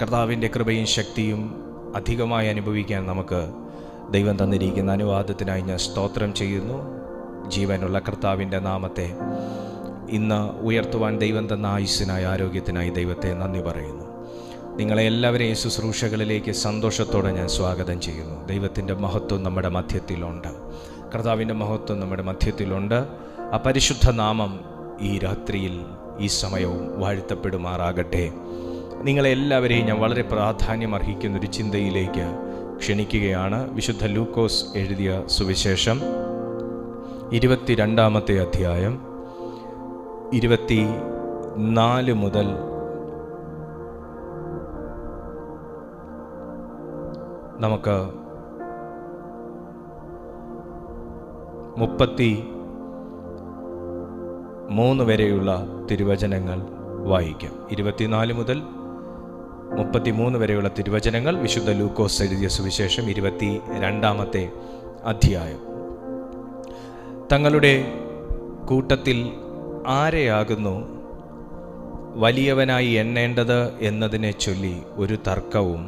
കർത്താവിൻ്റെ കൃപയും ശക്തിയും അധികമായി അനുഭവിക്കാൻ നമുക്ക് ദൈവം തന്നിരിക്കുന്ന അനുവാദത്തിനായി ഞാൻ സ്തോത്രം ചെയ്യുന്നു. ജീവനുള്ള കർത്താവിൻ്റെ നാമത്തെ ഇന്ന് ഉയർത്തുവാൻ ദൈവം തന്ന ആയുസ്സിനായി, ആരോഗ്യത്തിനായി ദൈവത്തെ നന്ദി പറയുന്നു. നിങ്ങളെ എല്ലാവരെയും ശുശ്രൂഷകളിലേക്ക് സന്തോഷത്തോടെ ഞാൻ സ്വാഗതം ചെയ്യുന്നു. ദൈവത്തിൻ്റെ മഹത്വം നമ്മുടെ മധ്യത്തിലുണ്ട്, കർത്താവിൻ്റെ മഹത്വം നമ്മുടെ മധ്യത്തിലുണ്ട്. ആ പരിശുദ്ധ നാമം ഈ രാത്രിയിൽ ഈ സമയവും വാഴ്ത്തപ്പെടുമാറാകട്ടെ. നിങ്ങളെല്ലാവരെയും ഞാൻ വളരെ പ്രാധാന്യം അർഹിക്കുന്നൊരു ചിന്തയിലേക്ക് ക്ഷണിക്കുകയാണ്. വിശുദ്ധ ലൂക്കോസ് എഴുതിയ സുവിശേഷം 22-ാമത്തെ അധ്യായം 24 മുതൽ നമുക്ക് 33 വരെയുള്ള തിരുവചനങ്ങൾ വായിക്കാം. 24 മുതൽ 33 വരെയുള്ള തിരുവചനങ്ങൾ വിശുദ്ധ ലൂക്കോസ് എഴുതിയ സുവിശേഷം 22-ാമത്തെ അധ്യായം. തങ്ങളുടെ കൂട്ടത്തിൽ ആരെയാകുന്നു വലിയവനായി എണ്ണേണ്ടത് എന്നതിനെ ചൊല്ലി ഒരു തർക്കവും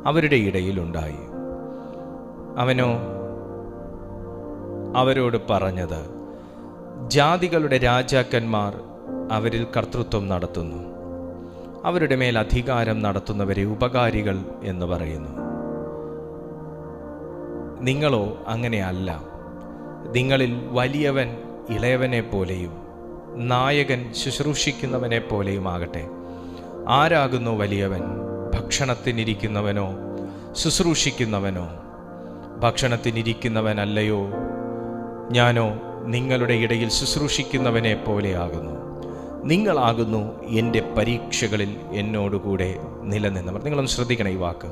അവരുടെ ഇടയിലുണ്ടായി. അവനോ അവരോട് പറഞ്ഞത്, ജാതികളുടെ രാജാക്കന്മാർ അവരിൽ കർത്തൃത്വം നടത്തുന്നു, അവരുടെ മേൽ അധികാരം നടത്തുന്നവരെ ഉപകാരികൾ എന്ന് പറയുന്നു. നിങ്ങളോ അങ്ങനെയല്ല. നിങ്ങളിൽ വലിയവൻ ഇളയവനെ പോലെയും നായകൻ ശുശ്രൂഷിക്കുന്നവനെ പോലെയും ആകട്ടെ. ആരാകുന്നു വലിയവൻ? ഭക്ഷണത്തിനിരിക്കുന്നവനോ ശുശ്രൂഷിക്കുന്നവനോ? ഭക്ഷണത്തിനിരിക്കുന്നവനല്ലയോ? ഞാനോ നിങ്ങളുടെ ഇടയിൽ ശുശ്രൂഷിക്കുന്നവനെ പോലെയാകുന്നു. നിങ്ങളാകുന്നു എൻ്റെ പരീക്ഷകളിൽ എന്നോടുകൂടെ നിലനിന്നവർ. നിങ്ങളൊന്ന് ശ്രദ്ധിക്കണം ഈ വാക്ക്.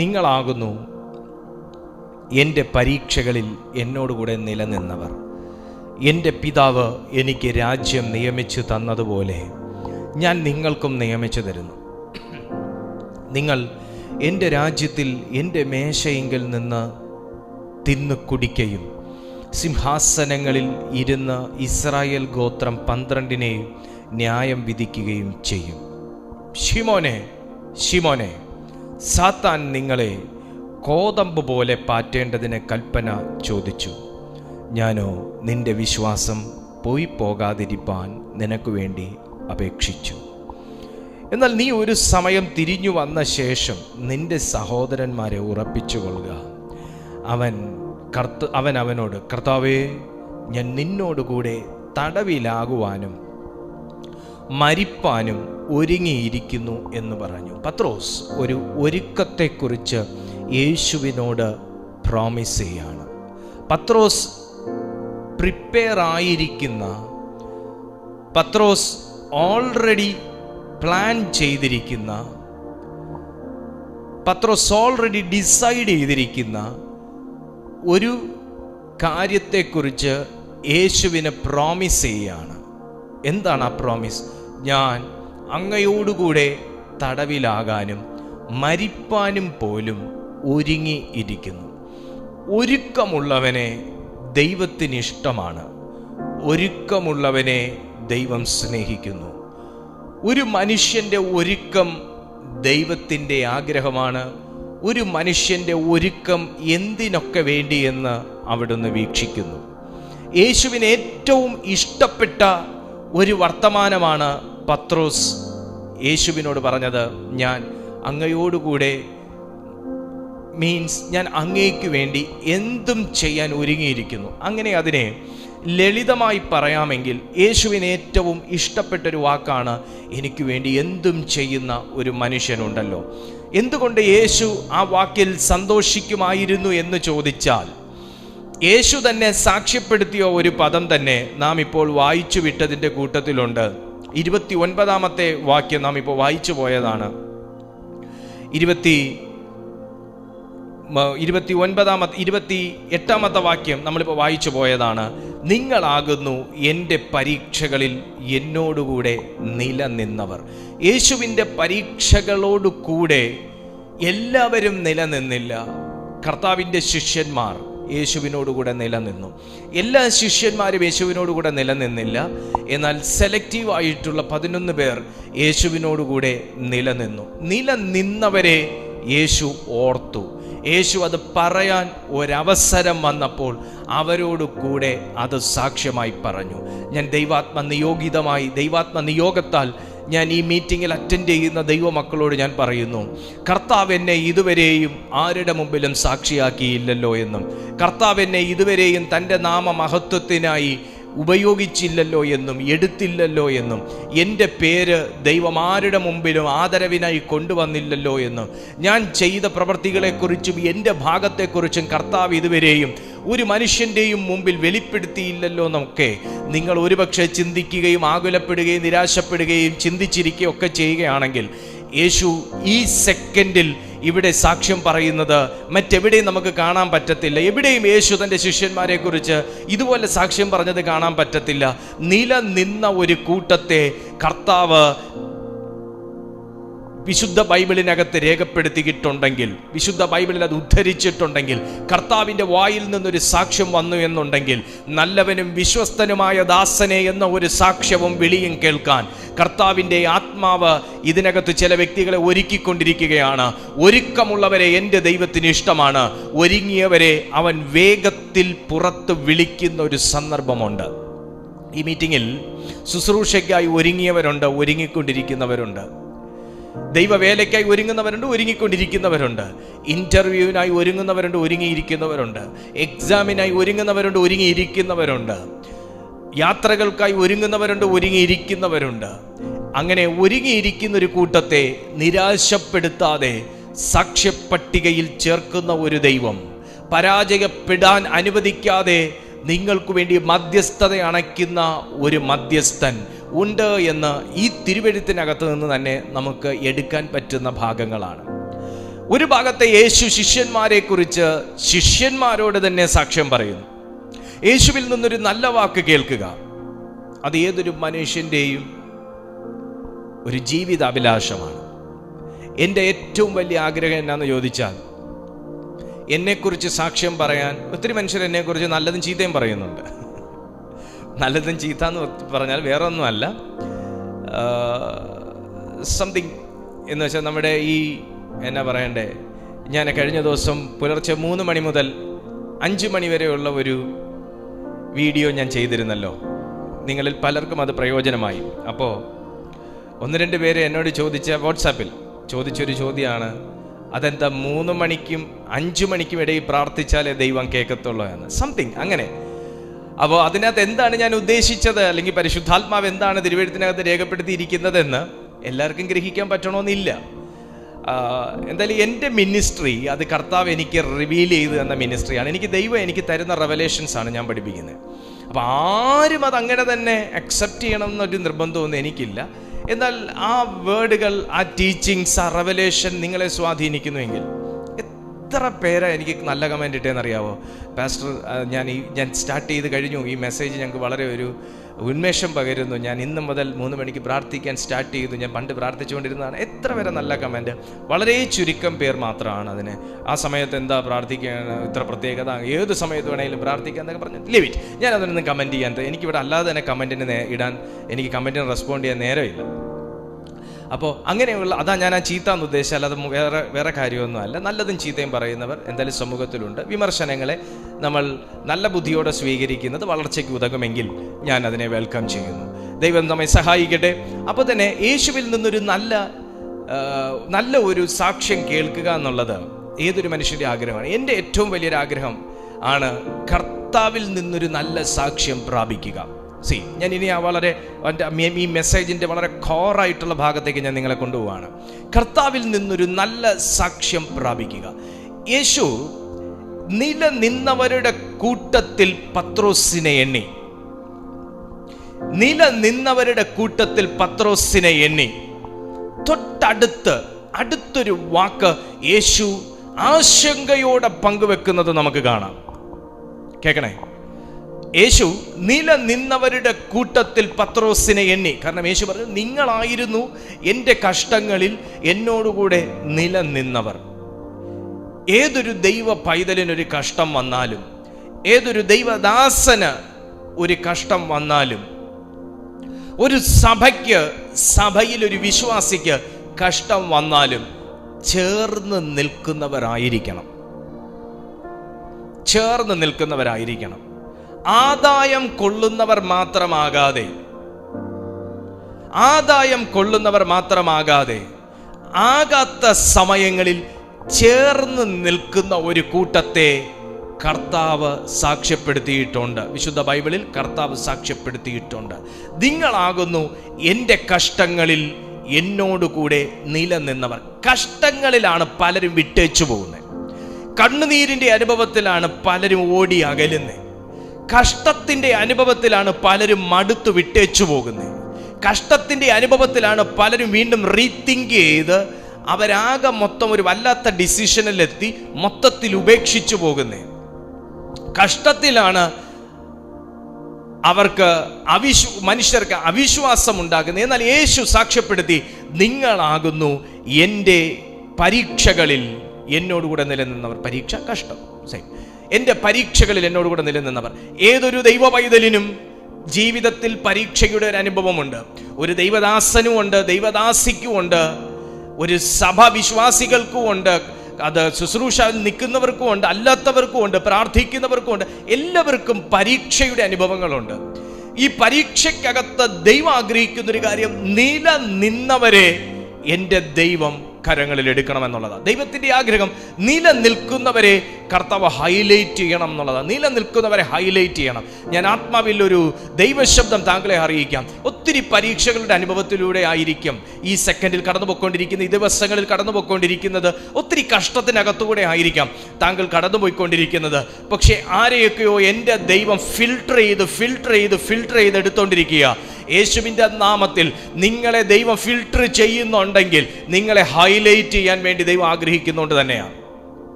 നിങ്ങളാകുന്നു എൻ്റെ പരീക്ഷകളിൽ എന്നോടുകൂടെ നിലനിന്നവർ. എൻ്റെ പിതാവ് എനിക്ക് രാജ്യം നിയമിച്ചു തന്നതുപോലെ ഞാൻ നിങ്ങൾക്കും നിയമിച്ചു തരുന്നു. നിങ്ങൾ എൻ്റെ രാജ്യത്തിൽ എൻ്റെ മേശയെങ്കിൽ നിന്ന് തിന്നു കുടിക്കുകയും സിംഹാസനങ്ങളിൽ ഇരുന്ന് ഇസ്രായേൽ ഗോത്രം 12 ന്യായം വിധിക്കുകയും ചെയ്യും. ശിമോനെ, ശിമോനെ, സാത്താൻ നിങ്ങളെ കോതമ്പ് പോലെ പാറ്റേണ്ടതിന് കൽപ്പന ചോദിച്ചു. ഞാനോ നിന്റെ വിശ്വാസം പോയി പോകാതിരിപ്പാൻ നിനക്ക് വേണ്ടി അപേക്ഷിച്ചു. എന്നാൽ നീ ഒരു സമയം തിരിഞ്ഞു വന്ന ശേഷം നിന്റെ സഹോദരന്മാരെ ഉറപ്പിച്ചുകൊള്ളുക. അവൻ അവനോട്, കർത്താവേ, ഞാൻ നിന്നോടുകൂടെ തടവിലാകുവാനും മരിപ്പാനും ഒരുങ്ങിയിരിക്കുന്നു എന്ന് പറഞ്ഞു. പത്രോസ് ഒരു ഒരുക്കത്തെക്കുറിച്ച് യേശുവിനോട് പ്രോമിസ് ചെയ്യാണ്. പത്രോസ് പ്രിപ്പയർ ആയിരിക്കുന്ന, പത്രോസ് ഓൾറെഡി പ്ലാൻ ചെയ്തിരിക്കുന്ന, പത്രോസ് ഓൾറെഡി ഡിസൈഡ് ചെയ്തിരിക്കുന്ന ഒരു കാര്യത്തെക്കുറിച്ച് യേശുവിനെ പ്രോമിസ് ചെയ്യുകയാണ്. എന്താണ് ആ പ്രോമിസ്? ഞാൻ അങ്ങയോടുകൂടെ തടവിലാകാനും മരിപ്പാനും പോലും ഒരുങ്ങി ഇരിക്കുന്നു. ഒരുക്കമുള്ളവനെ ദൈവത്തിന് ഇഷ്ടമാണ്. ഒരുക്കമുള്ളവനെ ദൈവം സ്നേഹിക്കുന്നു. ഒരു മനുഷ്യൻ്റെ ഒരുക്കം ദൈവത്തിൻ്റെ ആഗ്രഹമാണ്. ഒരു മനുഷ്യൻ്റെ ഒരുക്കം എന്തിനൊക്കെ വേണ്ടിയെന്ന് അവിടുന്ന് വീക്ഷിക്കുന്നു. യേശുവിന് ഏറ്റവും ഇഷ്ടപ്പെട്ട ഒരു വർത്തമാനമാണ് പത്രോസ് യേശുവിനോട് പറഞ്ഞത്. ഞാൻ അങ്ങയോടുകൂടെ മീൻസ് ഞാൻ അങ്ങേക്ക് വേണ്ടി എന്തും ചെയ്യാൻ ഒരുങ്ങിയിരിക്കുന്നു. അങ്ങനെ അതിനെ ലളിതമായി പറയാമെങ്കിൽ യേശുവിന് ഏറ്റവും ഇഷ്ടപ്പെട്ടൊരു വാക്കാണ് എനിക്ക് വേണ്ടി എന്തും ചെയ്യുന്ന ഒരു മനുഷ്യനുണ്ടല്ലോ. എന്തുകൊണ്ട് യേശു ആ വാക്കിൽ സന്തോഷിക്കുമായിരുന്നു എന്ന് ചോദിച്ചാൽ, യേശു തന്നെ സാക്ഷ്യപ്പെടുത്തിയ ഒരു പദം തന്നെ നാം ഇപ്പോൾ വായിച്ചു വിട്ടതിൻ്റെ കൂട്ടത്തിലുണ്ട്. 29-ാമത്തെ വാക്യം നാം ഇപ്പോൾ വായിച്ചു പോയതാണ്. 28-ാമത്തെ വാക്യം നമ്മളിപ്പോൾ വായിച്ചു പോയതാണ്. നിങ്ങളാകുന്നു എൻ്റെ പരീക്ഷകളിൽ എന്നോടുകൂടെ നിലനിന്നവർ. യേശുവിൻ്റെ പരീക്ഷകളോടുകൂടെ എല്ലാവരും നിലനിന്നില്ല. കർത്താവിൻ്റെ ശിഷ്യന്മാർ യേശുവിനോടുകൂടെ നിലനിന്നു. എല്ലാ ശിഷ്യന്മാരും യേശുവിനോടുകൂടെ നിലനിന്നില്ല. എന്നാൽ സെലക്റ്റീവായിട്ടുള്ള 11 പേർ യേശുവിനോടുകൂടെ നിലനിന്നു. നിലനിന്നവരെ യേശു ഓർത്തു. യേശു അത് പറയാൻ ഒരവസരം വന്നപ്പോൾ അവരോട് കൂടെ അത് സാക്ഷ്യമായി പറഞ്ഞു. ഞാൻ ദൈവാത്മ നിയോഗത്താൽ ഞാൻ ഈ മീറ്റിങ്ങിൽ അറ്റൻഡ് ചെയ്യുന്ന ദൈവമക്കളോട് ഞാൻ പറയുന്നു, കർത്താവ് എന്നെ ഇതുവരെയും ആരുടെ മുമ്പിലും സാക്ഷിയാക്കിയില്ലല്ലോ എന്നും, കർത്താവ് എന്നെ ഇതുവരെയും തൻ്റെ നാമമഹത്വത്തിനായി ഉപയോഗിച്ചില്ലല്ലോ എന്നും, എടുത്തില്ലല്ലോ എന്നും, എൻ്റെ പേര് ദൈവം ആരുടെ മുമ്പിലും ആദരവിനായി കൊണ്ടുവന്നില്ലല്ലോ എന്നും, ഞാൻ ചെയ്ത പ്രവൃത്തികളെക്കുറിച്ചും എൻ്റെ ഭാഗത്തെക്കുറിച്ചും കർത്താവ് ഇതുവരെയും ഒരു മനുഷ്യൻ്റെയും മുമ്പിൽ വെളിപ്പെടുത്തിയില്ലല്ലോ എന്നൊക്കെ നിങ്ങൾ ഒരുപക്ഷെ ചിന്തിക്കുകയും ആകുലപ്പെടുകയും നിരാശപ്പെടുകയും ചിന്തിച്ചിരിക്കുകയും ഒക്കെ ചെയ്യുകയാണെങ്കിൽ, യേശു ഈ സെക്കൻഡിൽ ഇവിടെ സാക്ഷ്യം പറയുന്നത് മറ്റെവിടെയും നമുക്ക് കാണാൻ പറ്റത്തില്ല. എവിടെയും യേശു തൻ്റെ ശിഷ്യന്മാരെ കുറിച്ച് ഇതുപോലെ സാക്ഷ്യം പറഞ്ഞത് കാണാൻ പറ്റത്തില്ല. നിലനിന്ന ഒരു കൂട്ടത്തെ കർത്താവ് വിശുദ്ധ ബൈബിളിനകത്ത് രേഖപ്പെടുത്തിയിട്ടുണ്ടെങ്കിൽ, വിശുദ്ധ ബൈബിളിൽ അത് ഉദ്ധരിച്ചിട്ടുണ്ടെങ്കിൽ, കർത്താവിൻ്റെ വായിൽ നിന്നൊരു സാക്ഷ്യം വന്നു എന്നുണ്ടെങ്കിൽ, നല്ലവനും വിശ്വസ്തനുമായ ദാസനെ എന്ന ഒരു സാക്ഷ്യവും വിളിയും കേൾക്കാൻ കർത്താവിൻ്റെ ആത്മാവ് ഇതിനകത്ത് ചില വ്യക്തികളെ ഒരുക്കിക്കൊണ്ടിരിക്കുകയാണ്. ഒരുക്കമുള്ളവരെ എൻ്റെ ദൈവത്തിന് ഇഷ്ടമാണ്. ഒരുങ്ങിയവരെ അവൻ വേഗത്തിൽ പുറത്ത് വിളിക്കുന്ന ഒരു സന്ദർഭമുണ്ട്. ഈ മീറ്റിങ്ങിൽ ശുശ്രൂഷയ്ക്കായി ഒരുങ്ങിയവരുണ്ട്, ഒരുങ്ങിക്കൊണ്ടിരിക്കുന്നവരുണ്ട്. ദൈവവേലയ്ക്കായി ഒരുങ്ങുന്നവരുണ്ട്, ഒരുങ്ങിക്കൊണ്ടിരിക്കുന്നവരുണ്ട്. ഇൻ്റർവ്യൂവിനായി ഒരുങ്ങുന്നവരുണ്ട്, ഒരുങ്ങിയിരിക്കുന്നവരുണ്ട്. എക്സാമിനായി ഒരുങ്ങുന്നവരുണ്ട്, ഒരുങ്ങിയിരിക്കുന്നവരുണ്ട്. യാത്രകൾക്കായി ഒരുങ്ങുന്നവരുണ്ട്, ഒരുങ്ങിയിരിക്കുന്നവരുണ്ട്. അങ്ങനെ ഒരുങ്ങിയിരിക്കുന്ന ഒരു കൂട്ടത്തെ നിരാശപ്പെടുത്താതെ സാക്ഷ്യപ്പട്ടികയിൽ ചേർക്കുന്ന ഒരു ദൈവം, പരാജയപ്പെടാൻ അനുവദിക്കാതെ നിങ്ങൾക്ക് വേണ്ടി മധ്യസ്ഥത അണയ്ക്കുന്ന ഒരു മധ്യസ്ഥൻ ഉണ്ട് എന്ന് ഈ തിരുവെഴുത്തിനകത്ത് നിന്ന് തന്നെ നമുക്ക് എടുക്കാൻ പറ്റുന്ന ഭാഗങ്ങളാണ്. ഒരു ഭാഗത്തെ യേശു ശിഷ്യന്മാരെ കുറിച്ച് ശിഷ്യന്മാരോട് തന്നെ സാക്ഷ്യം പറയുന്നു. യേശുവിൽ നിന്നൊരു നല്ല വാക്ക് കേൾക്കുക, അത് ഏതൊരു മനുഷ്യൻ്റെയും ഒരു ജീവിതാഭിലാഷമാണ്. എൻ്റെ ഏറ്റവും വലിയ ആഗ്രഹം എന്നാന്ന് ചോദിച്ചാൽ, എന്നെക്കുറിച്ച് സാക്ഷ്യം പറയാൻ ഒത്തിരി മനുഷ്യർ എന്നെക്കുറിച്ച് നല്ലതും ചീത്തയും പറയുന്നുണ്ട്. നല്ലതും ചീത്ത എന്ന് പറഞ്ഞാൽ വേറെ ഒന്നുമല്ല, സംതിങ് എന്ന് വെച്ചാൽ നമ്മുടെ ഈ എന്നാ പറയണ്ടേ, ഞാൻ കഴിഞ്ഞ ദിവസം പുലർച്ചെ 3 മണി മുതൽ 5 മണി വരെയുള്ള ഒരു വീഡിയോ ഞാൻ ചെയ്തിരുന്നല്ലോ. നിങ്ങളിൽ പലർക്കും അത് പ്രയോജനമായി. അപ്പോൾ 1-2 പേര് എന്നോട് വാട്സാപ്പിൽ ചോദിച്ചൊരു ചോദ്യമാണ്, അതെന്താ 3 മണിക്കും 5 മണിക്കും ഇടയിൽ പ്രാർത്ഥിച്ചാലേ ദൈവം കേൾക്കത്തുള്ളൂ എന്ന്, സംതിങ് അങ്ങനെ. അപ്പോൾ അതിനകത്ത് എന്താണ് ഞാൻ ഉദ്ദേശിച്ചത്, അല്ലെങ്കിൽ പരിശുദ്ധാത്മാവ് എന്താണ് തിരുവെഴുത്തിനകത്ത് രേഖപ്പെടുത്തിയിരിക്കുന്നതെന്ന് എല്ലാവർക്കും ഗ്രഹിക്കാൻ പറ്റണമെന്നില്ല. എന്തായാലും എൻ്റെ മിനിസ്ട്രി അത് കർത്താവ് എനിക്ക് റിവീൽ ചെയ്ത് തന്ന മിനിസ്ട്രിയാണ്. ദൈവം എനിക്ക് തരുന്ന റെവലേഷൻസ് ആണ് ഞാൻ പഠിപ്പിക്കുന്നത്. അപ്പോൾ ആരും അത് അങ്ങനെ തന്നെ അക്സെപ്റ്റ് ചെയ്യണം എന്നൊരു നിർബന്ധമൊന്നും എനിക്കില്ല. എന്നാൽ ആ വേർഡുകൾ, ആ ടീച്ചിങ്സ്, ആ റെവലേഷൻ നിങ്ങളെ സ്വാധീനിക്കുന്നുവെങ്കിൽ, എത്ര പേരാ എനിക്ക് നല്ല കമൻറ്റ് ഇട്ടേന്നറിയാവോ? പാസ്റ്റർ, ഞാൻ സ്റ്റാർട്ട് ചെയ്ത് കഴിഞ്ഞു, ഈ മെസ്സേജ് ഞങ്ങൾക്ക് വളരെ ഒരു ഉന്മേഷം പകരുന്നു, ഞാൻ ഇന്ന് മുതൽ 3 മണിക്ക് പ്രാർത്ഥിക്കാൻ സ്റ്റാർട്ട് ചെയ്തു, ഞാൻ പണ്ട് പ്രാർത്ഥിച്ചുകൊണ്ടിരുന്നതാണ്. എത്ര പേരെ നല്ല കമൻറ്റ്. വളരെ ചുരുക്കം പേർ മാത്രമാണ് അതിന് ആ സമയത്ത് എന്താ പ്രാർത്ഥിക്കാൻ ഇത്ര പ്രത്യേകത, ഏത് സമയത്ത് വേണമെങ്കിലും പ്രാർത്ഥിക്കാൻ എന്നൊക്കെ പറഞ്ഞ് ലീവ് ഇറ്റ്. ഞാൻ അതിനൊന്നും കമൻറ്റ് ചെയ്യാൻ, എനിക്കിവിടെ അല്ലാതെ തന്നെ കമൻറ്റിന് ഇടാൻ, എനിക്ക് കമൻറ്റിന് റെസ്പോണ്ട് ചെയ്യാൻ നേരമില്ല. അപ്പോൾ അങ്ങനെയുള്ള, അതാ ഞാൻ ആ ചീത്താന്ന് ഉദ്ദേശിച്ചാൽ അത് വേറെ കാര്യമൊന്നും അല്ല. നല്ലതും ചീത്തയും പറയുന്നവർ എന്തായാലും സമൂഹത്തിലുണ്ട്. വിമർശനങ്ങളെ നമ്മൾ നല്ല ബുദ്ധിയോടെ സ്വീകരിക്കുന്നത് വളർച്ചയ്ക്ക് ഉതകുമെങ്കിൽ ഞാൻ അതിനെ വെൽക്കം ചെയ്യുന്നു. ദൈവം നമ്മെ സഹായിക്കട്ടെ. അപ്പോൾ തന്നെ യേശുവിൽ നിന്നൊരു നല്ല ഒരു സാക്ഷ്യം കേൾക്കുക എന്നുള്ളത് ഏതൊരു മനുഷ്യൻ്റെ ആഗ്രഹമാണ്. എൻ്റെ ഏറ്റവും വലിയൊരു ആഗ്രഹം ആണ് കർത്താവിൽ നിന്നൊരു നല്ല സാക്ഷ്യം പ്രാപിക്കുക. ഞാൻ ഇനി ഈ മെസ്സേജിൻ്റെ വളരെ കോറായിട്ടുള്ള ഭാഗത്തേക്ക് ഞാൻ നിങ്ങളെ കൊണ്ടുപോവാണ്. കർത്താവിൽ നിന്നൊരു നല്ല സാക്ഷ്യം പ്രാപിക്കുക. യേശു നിലനിന്നവരുടെ കൂട്ടത്തിൽ പത്രോസിനെ എണ്ണി. നിലനിന്നവരുടെ കൂട്ടത്തിൽ പത്രോസിനെ എണ്ണി. അടുത്തൊരു വാക്ക് യേശു ആശങ്കയോടെ പങ്കുവെക്കുന്നത് നമുക്ക് കാണാം. കേൾക്കണേ. യേശു നിലനിന്നവരുടെ കൂട്ടത്തിൽ പത്രോസിനെ എണ്ണി. കാരണം യേശു പറഞ്ഞു, നിങ്ങളായിരുന്നു എൻ്റെ കഷ്ടങ്ങളിൽ എന്നോടുകൂടെ നിലനിന്നവർ. ഏതൊരു ദൈവ പൈതലിനൊരു കഷ്ടം വന്നാലും ഏതൊരു ദൈവദാസന് ഒരു കഷ്ടം വന്നാലും, ഒരു സഭയിൽ ഒരു വിശ്വാസിക്ക് കഷ്ടം വന്നാലും ചേർന്ന് നിൽക്കുന്നവരായിരിക്കണം. ആദായം കൊള്ളുന്നവർ മാത്രമാകാതെ ആകാത്ത സമയങ്ങളിൽ ചേർന്ന് നിൽക്കുന്ന ഒരു കൂട്ടത്തെ കർത്താവ് സാക്ഷ്യപ്പെടുത്തിയിട്ടുണ്ട്. വിശുദ്ധ ബൈബിളിൽ കർത്താവ് സാക്ഷ്യപ്പെടുത്തിയിട്ടുണ്ട്. നിങ്ങളാകുന്നു എൻ്റെ കഷ്ടങ്ങളിൽ എന്നോടുകൂടെ നിലനിന്നവർ. കഷ്ടങ്ങളിലാണ് പലരും വിട്ടേച്ചു പോകുന്നത്. കണ്ണുനീരിൻ്റെ അനുഭവത്തിലാണ് പലരും ഓടി അകലുന്നത്. കഷ്ടത്തിൻ്റെ അനുഭവത്തിലാണ് പലരും മടുത്തു വിട്ടേച്ചു പോകുന്നത്. കഷ്ടത്തിൻ്റെ അനുഭവത്തിലാണ് പലരും വീണ്ടും റീതിങ്ക് ചെയ്ത് അവരാകെ മൊത്തം ഒരു വല്ലാത്ത ഡിസിഷനിലെത്തി മൊത്തത്തിൽ ഉപേക്ഷിച്ചു പോകുന്നത്. കഷ്ടത്തിലാണ് അവർക്ക് മനുഷ്യർക്ക് അവിശ്വാസം ഉണ്ടാകുന്നത്. എന്നാൽ യേശു സാക്ഷ്യപ്പെടുത്തി, നിങ്ങളാകുന്നു എൻ്റെ പരീക്ഷകളിൽ എന്നോടുകൂടെ നിലനിന്നവർ. പരീക്ഷ, കഷ്ടം, എൻ്റെ പരീക്ഷകളിൽ എന്നോടുകൂടെ നിലനിന്നവർ. ഏതൊരു ദൈവ പൈതലിനും ജീവിതത്തിൽ പരീക്ഷയുടെ ഒരു അനുഭവമുണ്ട്. ഒരു ദൈവദാസനും ഉണ്ട്, ദൈവദാസിക്കും ഉണ്ട്, ഒരു സഭ വിശ്വാസികൾക്കും ഉണ്ട്, അത് ശുശ്രൂഷ നിൽക്കുന്നവർക്കും ഉണ്ട്, അല്ലാത്തവർക്കും ഉണ്ട്, പ്രാർത്ഥിക്കുന്നവർക്കും ഉണ്ട്. എല്ലാവർക്കും പരീക്ഷയുടെ അനുഭവങ്ങളുണ്ട്. ഈ പരീക്ഷയ്ക്കകത്ത് ദൈവം ആഗ്രഹിക്കുന്ന ഒരു കാര്യം, നിലനിന്നവരെ എൻ്റെ ദൈവം കരങ്ങളിൽ എടുക്കണമെന്നുള്ളതാണ്. ദൈവത്തിൻ്റെ ആഗ്രഹം നിലനിൽക്കുന്നവരെ കർത്താവ് ഹൈലൈറ്റ് ചെയ്യണം എന്നുള്ളതാണ്. നിലനിൽക്കുന്നവരെ ഹൈലൈറ്റ് ചെയ്യണം. ഞാൻ ആത്മാവിൽ ഒരു ദൈവശബ്ദം താങ്കളെ അറിയിക്കാം. ഒത്തിരി പരീക്ഷകളുടെ അനുഭവത്തിലൂടെ ആയിരിക്കും ഈ സെക്കൻഡിൽ കടന്നു പോയിക്കൊണ്ടിരിക്കുന്നത്, ഈ ദിവസങ്ങളിൽ കടന്നു പോയിക്കൊണ്ടിരിക്കുന്നത്. ഒത്തിരി കഷ്ടത്തിനകത്തുകൂടെ ആയിരിക്കാം താങ്കൾ കടന്നു പോയിക്കൊണ്ടിരിക്കുന്നത്. പക്ഷേ ആരെയൊക്കെയോ എൻ്റെ ദൈവം ഫിൽട്ടർ ചെയ്ത് എടുത്തോണ്ടിരിക്കുക. യേശുവിൻ്റെ നാമത്തിൽ നിങ്ങളെ ദൈവം ഫിൽട്ടർ ചെയ്യുന്നുണ്ടെങ്കിൽ നിങ്ങളെ ഹൈലൈറ്റ് ചെയ്യാൻ വേണ്ടി ദൈവം ആഗ്രഹിക്കുന്നുണ്ട്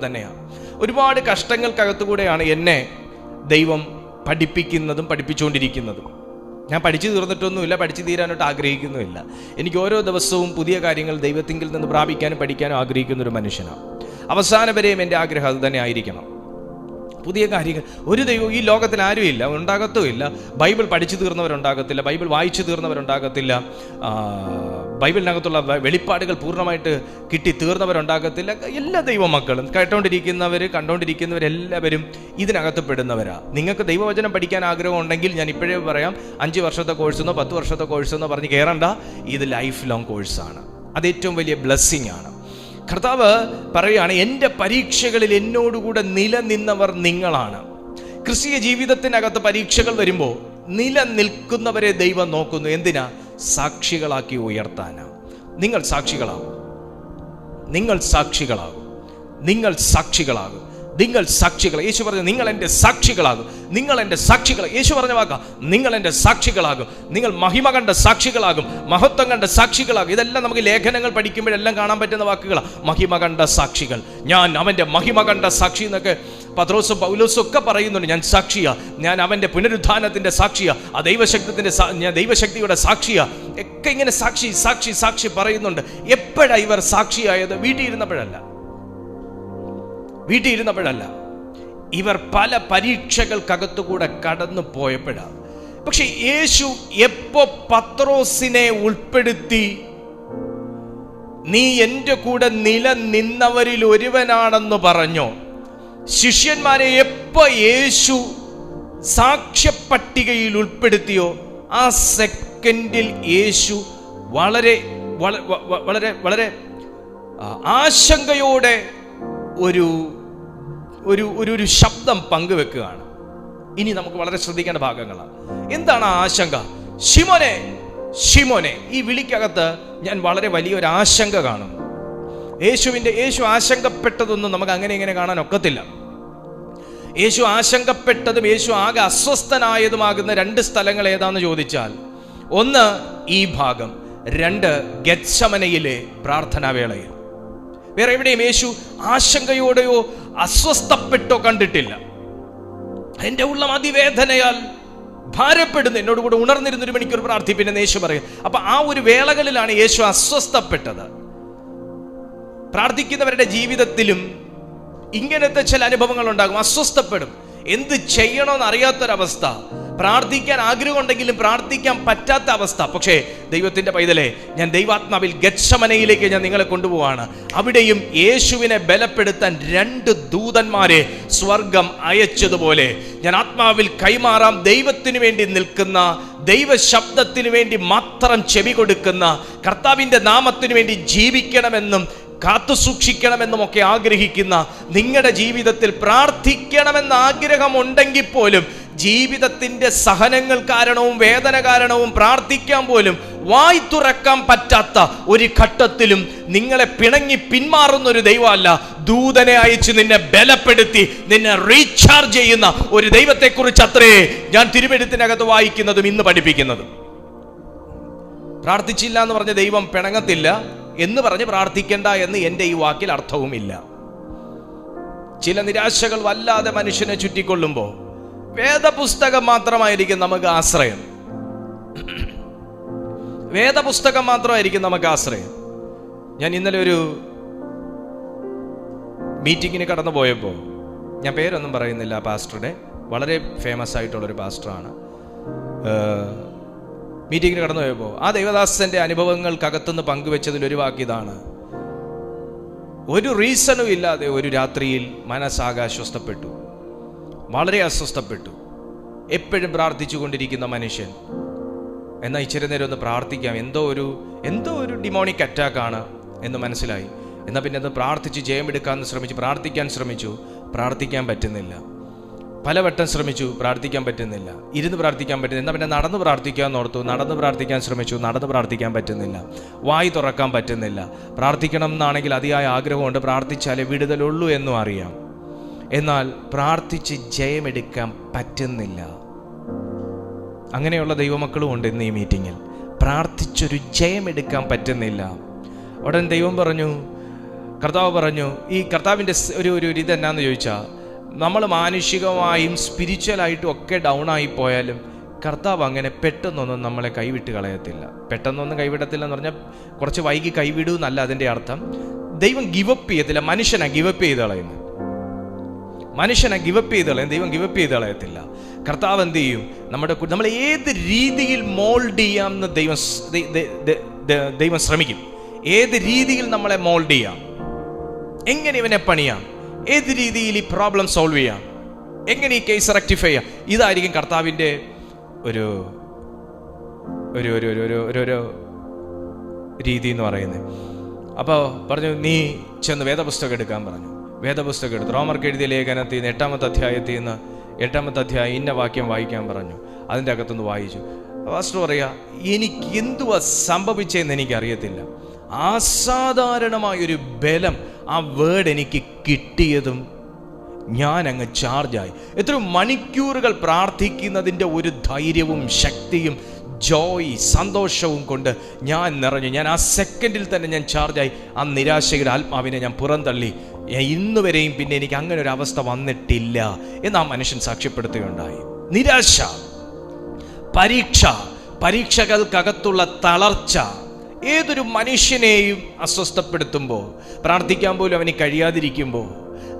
തന്നെയാണ്. ഒരുപാട് കഷ്ടങ്ങൾക്കകത്തുകൂടെയാണ് എന്നെ ദൈവം പഠിപ്പിക്കുന്നതും പഠിപ്പിച്ചുകൊണ്ടിരിക്കുന്നതും. ഞാൻ പഠിച്ചു തീർന്നിട്ടൊന്നുമില്ല, പഠിച്ചു തീരാനായിട്ട് ആഗ്രഹിക്കുന്നുമില്ല. എനിക്ക് ഓരോ ദിവസവും പുതിയ കാര്യങ്ങൾ ദൈവത്തിങ്കിൽ നിന്ന് പ്രാപിക്കാനും പഠിക്കാനും ആഗ്രഹിക്കുന്ന ഒരു മനുഷ്യനാണ്. അവസാനം വരെയും എൻ്റെ ആഗ്രഹം അത് തന്നെ ആയിരിക്കണം. പുതിയ കാര്യങ്ങൾ. ഒരു ദൈവം ഈ ലോകത്തിൽ ആരുമില്ല, ഉണ്ടാകത്തുമില്ല. ബൈബിൾ പഠിച്ചു തീർന്നവരുണ്ടാകത്തില്ല, ബൈബിൾ വായിച്ചു തീർന്നവരുണ്ടാകത്തില്ല, ബൈബിളിനകത്തുള്ള വെളിപ്പാടുകൾ പൂർണ്ണമായിട്ട് കിട്ടി തീർന്നവരുണ്ടാകത്തില്ല. എല്ലാ ദൈവമക്കളും കണ്ടുകൊണ്ടിരിക്കുന്നവരെല്ലാവരും ഇതിനകത്ത് പെടുന്നവരാ. നിങ്ങൾക്ക് ദൈവവചനം പഠിക്കാൻ ആഗ്രഹം ഉണ്ടെങ്കിൽ ഞാൻ ഇപ്പോഴേ പറയാം, 5 വർഷത്തെ കോഴ്സെന്നോ 10 വർഷത്തെ കോഴ്സെന്നോ പറഞ്ഞ് കയറണ്ട. ഇത് ലൈഫ് ലോങ് കോഴ്സാണ്. അത് ഏറ്റവും വലിയ ബ്ലെസ്സിങ് ആണ്. കർത്താവ് പറയുകയാണ്, എൻ്റെ പരീക്ഷകളിൽ എന്നോടുകൂടെ നിലനിന്നവർ നിങ്ങളാണ്. ക്രിസ്തീയ ജീവിതത്തിനകത്ത് പരീക്ഷകൾ വരുമ്പോൾ നിലനിൽക്കുന്നവരെ ദൈവം നോക്കുന്നു. എന്തിനാ? സാക്ഷികളാക്കി ഉയർത്താനാ. നിങ്ങൾ സാക്ഷികളാകും. യേശു പറഞ്ഞു, നിങ്ങൾ എൻ്റെ സാക്ഷികളാകും. യേശു പറഞ്ഞ വാക്കാ, നിങ്ങൾ എൻ്റെ സാക്ഷികളാകും. നിങ്ങൾ മഹിമ കണ്ട സാക്ഷികളാകും, മഹത്വം കണ്ട സാക്ഷികളാകും. ഇതെല്ലാം നമുക്ക് ലേഖനങ്ങൾ പഠിക്കുമ്പോഴെല്ലാം കാണാൻ പറ്റുന്ന വാക്കുകളാണ്. മഹിമ കണ്ട സാക്ഷികൾ. ഞാൻ അവൻ്റെ മഹിമ കണ്ട സാക്ഷി എന്നൊക്കെ പത്രോസും പൗലോസും ഒക്കെ പറയുന്നുണ്ട്. ഞാൻ സാക്ഷിയാ, ഞാൻ അവൻ്റെ പുനരുത്ഥാനത്തിൻ്റെ സാക്ഷിയാ, ആ ഞാൻ ദൈവശക്തിയുടെ സാക്ഷിയാ ഒക്കെ ഇങ്ങനെ സാക്ഷി പറയുന്നുണ്ട്. എപ്പോഴാണ് ഇവർ സാക്ഷിയായത്? വീട്ടിൽ ഇരുന്നപ്പോഴല്ല, ഇവർ പല പരീക്ഷകൾക്കകത്തുകൂടെ കടന്നു പോയപ്പോഴാണ്. പക്ഷെ യേശു എപ്പോ പത്രോസിനെ ഉൾപ്പെടുത്തി നീ എൻ്റെ കൂടെ നിലനിന്നവരിൽ ഒരുവനാണെന്ന് പറഞ്ഞോ, ശിഷ്യന്മാരെ എപ്പോ യേശു സാക്ഷ്യപ്പട്ടികയിൽ ഉൾപ്പെടുത്തിയോ, ആ സെക്കൻഡിൽ യേശു വളരെ വളരെ വളരെ ആശങ്കയോടെ ഒരു ഒരു ശബ്ദം പങ്കുവെക്കുകയാണ്. ഇനി നമുക്ക് വളരെ ശ്രദ്ധിക്കേണ്ട ഭാഗങ്ങളാണ്. എന്താണ് ആ ആശങ്ക? ശിമോനെ, ഈ വിളിക്കകത്ത് ഞാൻ വളരെ വലിയൊരു ആശങ്ക കാണുന്നു. യേശു ആശങ്കപ്പെട്ടതൊന്നും നമുക്ക് അങ്ങനെ ഇങ്ങനെ കാണാൻ ഒക്കത്തില്ല. യേശു ആശങ്കപ്പെട്ടതും യേശു ആകെ അസ്വസ്ഥനായതുമാകുന്ന 2 സ്ഥലങ്ങൾ ഏതാന്ന് ചോദിച്ചാൽ, ഒന്ന് ഈ ഭാഗം, 2 ഗെത്സമനയിലെ പ്രാർത്ഥനാവേളയിൽ. വേറെ എവിടെയും യേശു ആശങ്കയോടെയോ അസ്വസ്ഥപ്പെട്ടോ കണ്ടിട്ടില്ല. എൻ്റെ ഉള്ളം അതിവേദനയാൽ ഭാരപ്പെടുന്നു, എന്നോട് കൂടെ ഉണർന്നിരുന്ന 1 മണിക്കൂർ പ്രാർത്ഥിപ്പിന്റെ യേശു പറയും. അപ്പൊ ആ ഒരു വേളകളിലാണ് യേശു അസ്വസ്ഥപ്പെട്ടത്. പ്രാർത്ഥിക്കുന്നവരുടെ ജീവിതത്തിലും ഇങ്ങനത്തെ ചില അനുഭവങ്ങൾ ഉണ്ടാകും. അസ്വസ്ഥപ്പെടും, എന്ത് ചെയ്യണമെന്ന് അറിയാത്തൊരവസ്ഥ, പ്രാർത്ഥിക്കാൻ ആഗ്രഹമുണ്ടെങ്കിലും പ്രാർത്ഥിക്കാൻ പറ്റാത്ത അവസ്ഥ. പക്ഷേ ദൈവത്തിന്റെ പൈതലെ, ഞാൻ ദൈവാത്മാവിൽ ഗത്സമനയിലേക്ക് ഞാൻ നിങ്ങളെ കൊണ്ടുപോവാണ്. അവിടെയും യേശുവിനെ ബലപ്പെടുത്താൻ 2 ദൂതന്മാരെ സ്വർഗം അയച്ചതുപോലെ ഞാൻ ആത്മാവിൽ കൈമാറാം. ദൈവത്തിന് വേണ്ടി നിൽക്കുന്ന, ദൈവ ശബ്ദത്തിന് വേണ്ടി മാത്രം ചെവി കൊടുക്കുന്ന, കർത്താവിന്റെ നാമത്തിന് വേണ്ടി ജീവിക്കണമെന്നും കാത്തു സൂക്ഷിക്കണമെന്നുമൊക്കെ ആഗ്രഹിക്കുന്ന, നിങ്ങളുടെ ജീവിതത്തിൽ പ്രാർത്ഥിക്കണമെന്ന ആഗ്രഹമുണ്ടെങ്കിൽ പോലും ജീവിതത്തിന്റെ സഹനങ്ങൾ കാരണവും വേദന കാരണവും പ്രാർത്ഥിക്കാൻ പോലും വായി തുറക്കാൻ പറ്റാത്ത ഒരു ഘട്ടത്തിലും നിങ്ങളെ പിണങ്ങി പിന്മാറുന്ന ഒരു ദൈവമല്ല, ദൂതനെ അയച്ച് നിന്നെ ബലപ്പെടുത്തി നിന്നെ റീചാർജ് ചെയ്യുന്ന ഒരു ദൈവത്തെക്കുറിച്ച് അത്രേ ഞാൻ തിരുവെഴുത്തിനകത്ത് വായിക്കുന്നതും ഇന്ന് പഠിപ്പിക്കുന്നതും. പ്രാർത്ഥിച്ചില്ല എന്ന് പറഞ്ഞ ദൈവം പിണങ്ങത്തില്ല എന്ന് പറഞ്ഞ് പ്രാർത്ഥിക്കേണ്ട എന്ന് എൻ്റെ ഈ വാക്കിൽ അർത്ഥവുമില്ല. ചില നിരാശകൾ വല്ലാതെ മനുഷ്യനെ ചുറ്റിക്കൊള്ളുമ്പോൾ വേദപുസ്തകം മാത്രമായിരിക്കും നമുക്ക് ആശ്രയം. വേദപുസ്തകം മാത്രമായിരിക്കും നമുക്ക് ആശ്രയം. ഞാൻ ഇന്നലെ ഒരു മീറ്റിങ്ങിന് കടന്നു പോയപ്പോൾ, ഞാൻ പേരൊന്നും പറയുന്നില്ല, പാസ്റ്ററുടെ വളരെ ഫേമസ് ആയിട്ടുള്ളൊരു പാസ്റ്ററാണ്. മീറ്റിങ്ങിന് കടന്നു പോയപ്പോൾ ആ ദൈവദാസന്റെ അനുഭവങ്ങൾക്കകത്തുനിന്ന് പങ്കുവെച്ചതിലൊരു വാക്കിതാണ്: ഒരു റീസണും ഇല്ലാതെ ഒരു രാത്രിയിൽ മനസ്സാകെ അസ്വസ്ഥപ്പെട്ടു, വളരെ അസ്വസ്ഥപ്പെട്ടു. എപ്പോഴും പ്രാർത്ഥിച്ചു കൊണ്ടിരിക്കുന്ന മനുഷ്യൻ, എന്നാൽ ഇച്ചിരി നേരം ഒന്ന് പ്രാർത്ഥിക്കാം, എന്തോ ഒരു ഡിമോണിക് അറ്റാക്കാണ് എന്ന് മനസ്സിലായി. എന്നാൽ പിന്നെ അത് പ്രാർത്ഥിച്ച് ജയമെടുക്കാമെന്ന് ശ്രമിച്ചു, പ്രാർത്ഥിക്കാൻ ശ്രമിച്ചു, പ്രാർത്ഥിക്കാൻ പറ്റുന്നില്ല. പലവട്ടം ശ്രമിച്ചു, പ്രാർത്ഥിക്കാൻ പറ്റുന്നില്ല. ഇരുന്ന് പ്രാർത്ഥിക്കാൻ പറ്റുന്നില്ല. എന്നാൽ പിന്നെ നടന്ന് പ്രാർത്ഥിക്കാമെന്ന് ഓർത്തു, നടന്ന് പ്രാർത്ഥിക്കാൻ ശ്രമിച്ചു, നടന്ന് പ്രാർത്ഥിക്കാൻ പറ്റുന്നില്ല. വായി തുറക്കാൻ പറ്റുന്നില്ല. പ്രാർത്ഥിക്കണം എന്നാണെങ്കിൽ അതിയായ ആഗ്രഹമുണ്ട്, പ്രാർത്ഥിച്ചാലേ വിടുതലുള്ളൂ എന്നും അറിയാം. എന്നാൽ പ്രാർത്ഥിച്ച് ജയമെടുക്കാൻ പറ്റുന്നില്ല. അങ്ങനെയുള്ള ദൈവമക്കളും ഉണ്ട് ഇന്ന് ഈ മീറ്റിങ്ങിൽ. പ്രാർത്ഥിച്ചൊരു ജയമെടുക്കാൻ പറ്റുന്നില്ല. ഉടൻ ദൈവം പറഞ്ഞു, കർത്താവ് പറഞ്ഞു, ഈ കർത്താവിൻ്റെ ഒരു ഇതെന്നാന്ന് ചോദിച്ചാൽ, നമ്മൾ മാനുഷികമായും സ്പിരിച്വലായിട്ടും ഒക്കെ ഡൗൺ ആയി പോയാലും കർത്താവ് അങ്ങനെ പെട്ടെന്നൊന്നും നമ്മളെ കൈവിട്ട് കളയത്തില്ല. പെട്ടെന്നൊന്നും കൈവിടത്തില്ല എന്ന് പറഞ്ഞാൽ കുറച്ച് വൈകി കൈവിടൂ എന്നല്ല അതിൻ്റെ അർത്ഥം. ദൈവം ഗിവപ്പ് ചെയ്യത്തില്ല. മനുഷ്യനാ ഗിവപ്പ് ചെയ്ത് കളയുന്നത്. മനുഷ്യനെ ഗിവപ്പ് ചെയ്ത് കളയും, ദൈവം ഗിവപ്പ് ചെയ്ത് കളയത്തില്ല. കർത്താവ് എന്ത് ചെയ്യും? നമ്മൾ ഏത് രീതിയിൽ മോൾഡ് ചെയ്യാമെന്ന് ദൈവം ശ്രമിക്കും. ഏത് രീതിയിൽ നമ്മളെ മോൾഡ് ചെയ്യാം, എങ്ങനെ ഇവനെ പണിയാം, ഏത് രീതിയിൽ ഈ പ്രോബ്ലം സോൾവ് ചെയ്യാം, എങ്ങനെ ഈ കേസ് റെക്ടിഫൈ ചെയ്യാം, ഇതായിരിക്കും കർത്താവിൻ്റെ ഒരു രീതി എന്ന് പറയുന്നത്. അപ്പോൾ പറഞ്ഞു, നീ ചെന്ന് വേദപുസ്തകം എടുക്കാൻ പറഞ്ഞു. വേദപുസ്തകം എടുത്തു. റോമർക്ക് എഴുതിയ ലേഖനത്തിൽ നിന്ന് 8-ാമത്തെ അധ്യായത്തിൽ നിന്ന് 8-ാമത്തെ അധ്യായം ഇന്ന വാക്യം വായിക്കാൻ പറഞ്ഞു. അതിൻ്റെ അകത്തുനിന്ന് വായിച്ചു. പാസ്റ്റർ പറയാ, എനിക്ക് എന്തുവാ സംഭവിച്ചതെന്ന് എനിക്കറിയത്തില്ല. അസാധാരണമായൊരു ബലം ആ വേർഡ് എനിക്ക് കിട്ടിയതും ഞാൻ അങ്ങ് ചാർജായി. എത്ര മണിക്കൂറുകൾ പ്രാർത്ഥിക്കുന്നതിൻ്റെ ഒരു ധൈര്യവും ശക്തിയും ജോയ് സന്തോഷവും കൊണ്ട് ഞാൻ നിറഞ്ഞു. ഞാൻ ആ സെക്കൻഡിൽ തന്നെ ഞാൻ ചാർജായി. ആ നിരാശയുടെ ആത്മാവിനെ ഞാൻ പുറന്തള്ളി. ഇന്ന് വരെയും പിന്നെ എനിക്ക് അങ്ങനെ ഒരു അവസ്ഥ വന്നിട്ടില്ല എന്ന് ആ മനുഷ്യൻ സാക്ഷ്യപ്പെടുത്തുകയുണ്ടായി. നിരാശ, പരീക്ഷകൾക്കകത്തുള്ള തളർച്ച ഏതൊരു മനുഷ്യനെയും അസ്വസ്ഥപ്പെടുത്തുമ്പോൾ, പ്രാർത്ഥിക്കാൻ പോലും അവന് കഴിയാതിരിക്കുമ്പോൾ,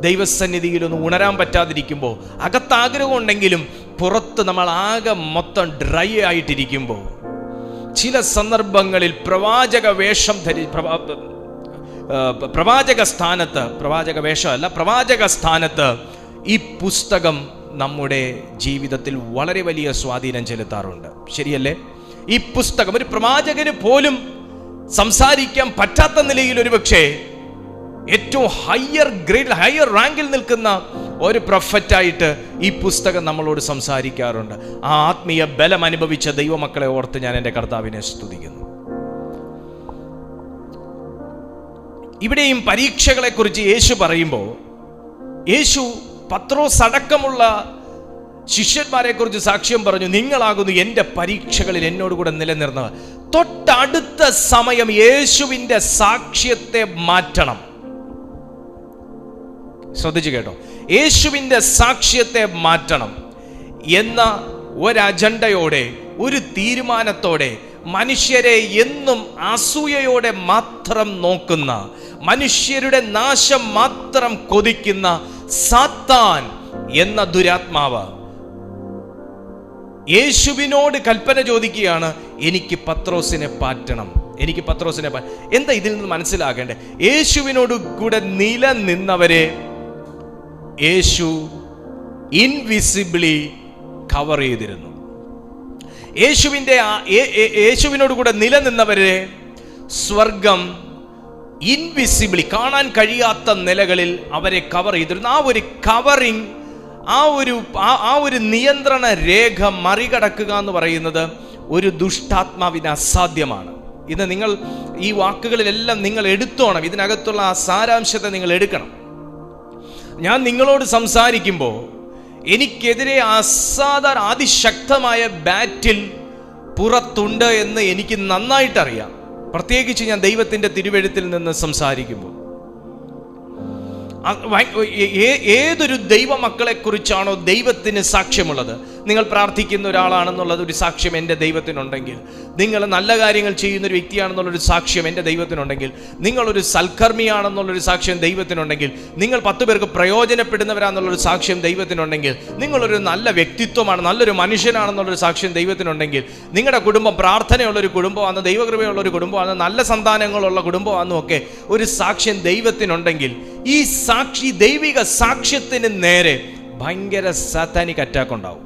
ദൈവസന്നിധിയിലൊന്നും ഉണരാൻ പറ്റാതിരിക്കുമ്പോൾ, അകത്താഗ്രഹം ഉണ്ടെങ്കിലും പുറത്ത് നമ്മൾ ആകെ മൊത്തം ഡ്രൈ ആയിട്ടിരിക്കുമ്പോൾ, ചില സന്ദർഭങ്ങളിൽ പ്രവാചക സ്ഥാനത്ത് ഈ പുസ്തകം നമ്മുടെ ജീവിതത്തിൽ വളരെ വലിയ സ്വാധീനം ചെലുത്താറുണ്ട്. ശരിയല്ലേ? ഈ പുസ്തകം ഒരു പ്രവാചകന് പോലും സംസാരിക്കാൻ പറ്റാത്ത നിലയിൽ ഒരുപക്ഷെ ഏറ്റവും ഹയർ റാങ്കിൽ നിൽക്കുന്ന ഒരു പ്രൊഫറ്റായിട്ട് ഈ പുസ്തകം നമ്മളോട് സംസാരിക്കാറുണ്ട്. ആ ആത്മീയ ബലം അനുഭവിച്ച ദൈവമക്കളെ ഓർത്ത് ഞാൻ എൻ്റെ കർത്താവിനെ സ്തുതിക്കുന്നു. ഇവിടെയും പരീക്ഷകളെ കുറിച്ച് യേശു പറയുമ്പോൾ, യേശു പത്രോസ് അടക്കമുള്ള ശിഷ്യന്മാരെ കുറിച്ച് സാക്ഷ്യം പറഞ്ഞു. നിങ്ങളാകുന്നു എൻ്റെ പരീക്ഷകളിൽ എന്നോട് കൂടെ നിലനിർന്നത്. തൊട്ടടുത്ത സമയം യേശുവിൻ്റെ സാക്ഷ്യത്തെ മാറ്റണം. ശ്രദ്ധിച്ചു കേട്ടോ, യേശുവിൻ്റെ സാക്ഷ്യത്തെ മാറ്റണം എന്ന ഒരു അജണ്ടയോടെ, ഒരു തീരുമാനത്തോടെ, മനുഷ്യരെ എന്നും അസൂയയോടെ മാത്രം നോക്കുന്ന, മനുഷ്യരുടെ നാശം മാത്രം കൊതിക്കുന്ന സാത്താൻ എന്ന ദുരാത്മാവ് യേശുവിനോട് കൽപ്പന ചോദിക്കുകയാണ്, എനിക്ക് പത്രോസിനെ പാറ്റണം, എനിക്ക് പത്രോസിനെ എന്താ ഇതിൽ നിന്ന് മനസ്സിലാക്കേണ്ടത്? യേശുവിനോട് കൂടെ നിലനിന്നവരെ യേശു ഇൻവിസിബിളി കവർ ചെയ്തിരുന്നു. യേശുവിനോട് കൂടെ നിലനിന്നവരെ സ്വർഗം ഇൻവിസിബിളി, കാണാൻ കഴിയാത്ത നിലകളിൽ അവരെ കവർ ചെയ്തിരുന്നു. ആ ഒരു കവറിങ്, ആ ഒരു നിയന്ത്രണ രേഖ മറികടക്കുക എന്ന് പറയുന്നത് ഒരു ദുഷ്ടാത്മാവിന് അസാധ്യമാണ്. ഇത് നിങ്ങൾ ഈ വാക്കുകളിലെല്ലാം നിങ്ങൾ എടുത്തോണം. ഇതിനകത്തുള്ള ആ സാരാംശത്തെ നിങ്ങൾ എടുക്കണം. ഞാൻ നിങ്ങളോട് സംസാരിക്കുമ്പോൾ എനിക്കെതിരെ അതിശക്തമായ ബാറ്റിൽ പുറത്തുണ്ട് എന്ന് എനിക്ക് നന്നായിട്ടറിയാം. പ്രത്യേകിച്ച് ഞാൻ ദൈവത്തിൻ്റെ തിരുവെഴുത്തിൽ നിന്ന് സംസാരിക്കുമ്പോൾ ഏതൊരു ദൈവമക്കളെ കുറിച്ചാണോ ദൈവത്തിന് സാക്ഷ്യമുള്ളത്, നിങ്ങൾ പ്രാർത്ഥിക്കുന്ന ഒരാളാണെന്നുള്ളത് ഒരു സാക്ഷ്യം എൻ്റെ ദൈവത്തിനുണ്ടെങ്കിൽ, നിങ്ങൾ നല്ല കാര്യങ്ങൾ ചെയ്യുന്ന ഒരു വ്യക്തിയാണെന്നുള്ളൊരു സാക്ഷ്യം എൻ്റെ ദൈവത്തിനുണ്ടെങ്കിൽ, നിങ്ങളൊരു സൽക്കർമ്മിയാണെന്നുള്ളൊരു സാക്ഷ്യം ദൈവത്തിനുണ്ടെങ്കിൽ, നിങ്ങൾ 10 പേർക്ക് പ്രയോജനപ്പെടുന്നവരാണെന്നുള്ളൊരു സാക്ഷ്യം ദൈവത്തിനുണ്ടെങ്കിൽ, നിങ്ങളൊരു നല്ല വ്യക്തിത്വമാണ്, നല്ലൊരു മനുഷ്യനാണെന്നുള്ളൊരു സാക്ഷ്യം ദൈവത്തിനുണ്ടെങ്കിൽ, നിങ്ങളുടെ കുടുംബം പ്രാർത്ഥനയുള്ളൊരു കുടുംബമാണ്, ദൈവകൃപയുള്ളൊരു കുടുംബമാണ്, നല്ല സന്താനങ്ങളുള്ള കുടുംബമാണെന്നും ഒക്കെ ഒരു സാക്ഷ്യം ദൈവത്തിനുണ്ടെങ്കിൽ, ഈ സാക്ഷി ദൈവിക സാക്ഷ്യത്തിന് നേരെ ഭയങ്കര സാത്താനിക് അറ്റാക്ക് ഉണ്ടാവും.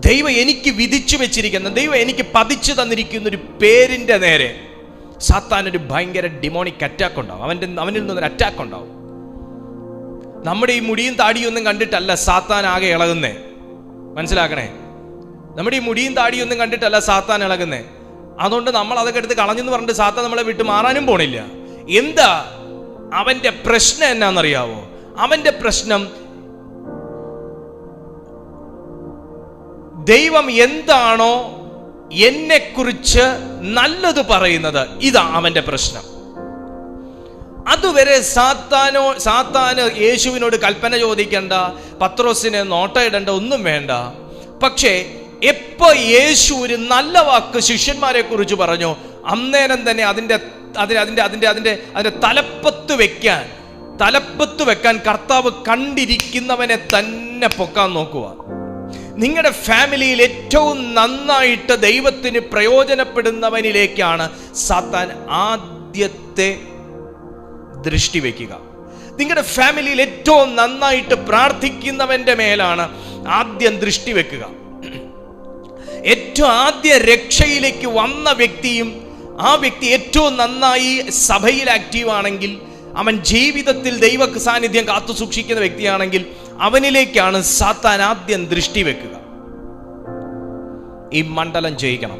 ദൈവം എനിക്ക് വിധിച്ചു വെച്ചിരിക്കുന്ന, ദൈവം എനിക്ക് പതിച്ചു തന്നിരിക്കുന്ന ഒരു പേരിന്റെ നേരെ സാത്താനൊരു ഭയങ്കര ഡിമോണിക് അറ്റാക്ക് ഉണ്ടാവും. അവനിൽ നിന്നൊരു അറ്റാക്ക് ഉണ്ടാവും. നമ്മുടെ ഈ മുടിയും താടിയും ഒന്നും കണ്ടിട്ടല്ല സാത്താൻ ആകെ ഇളകുന്നേ, മനസ്സിലാക്കണേ. നമ്മുടെ ഈ മുടിയും താടിയും ഒന്നും കണ്ടിട്ടല്ല സാത്താൻ ഇളകുന്നേ. അതുകൊണ്ട് നമ്മൾ അതൊക്കെ എടുത്ത് കളഞ്ഞെന്ന് പറഞ്ഞിട്ട് സാത്താൻ നമ്മളെ വിട്ട് മാറാനും പോണില്ല. എന്താ അവന്റെ പ്രശ്നം എന്നാന്നറിയാവോ? അവന്റെ പ്രശ്നം ദൈവം എന്താണോ എന്നെക്കുറിച്ച് നല്ലത് പറയുന്നത്, ഇതാ അവന്റെ പ്രശ്നം. അതുവരെ സാത്താന് യേശുവിനോട് കൽപ്പന ചോദിക്കണ്ട, പത്രോസിനെ നോട്ടയിടണ്ട, ഒന്നും വേണ്ട. പക്ഷേ എപ്പോ യേശു ഒരു നല്ല വാക്ക് ശിഷ്യന്മാരെ കുറിച്ച് പറഞ്ഞു, അന്നേരം തന്നെ അതിന്റെ തലപ്പത്ത് വെക്കാൻ കർത്താവ് കണ്ടിരിക്കുന്നവനെ തന്നെ പൊക്കാൻ നോക്കുക. നിങ്ങളുടെ ഫാമിലിയിൽ ഏറ്റവും നന്നായിട്ട് ദൈവത്തിന് പ്രയോജനപ്പെടുന്നവനിലേക്കാണ് സാത്താൻ ആദ്യത്തെ ദൃഷ്ടി വയ്ക്കുക. നിങ്ങളുടെ ഫാമിലിയിൽ ഏറ്റവും നന്നായിട്ട് പ്രാർത്ഥിക്കുന്നവന്റെ മേലാണ് ആദ്യം ദൃഷ്ടി വെക്കുക. ഏറ്റവും ആദ്യ രക്ഷയിലേക്ക് വന്ന വ്യക്തിയും ആ വ്യക്തി ഏറ്റവും നന്നായി സഭയിൽ ആക്റ്റീവ് ആണെങ്കിൽ, അവൻ ജീവിതത്തിൽ ദൈവ സാന്നിധ്യം കാത്തു സൂക്ഷിക്കുന്ന വ്യക്തിയാണെങ്കിൽ, അവനിലേക്കാണ് സാത്താൻ ആദ്യം ദൃഷ്ടി വെക്കുക. ഈ മണ്ഡലം ജയിക്കണം.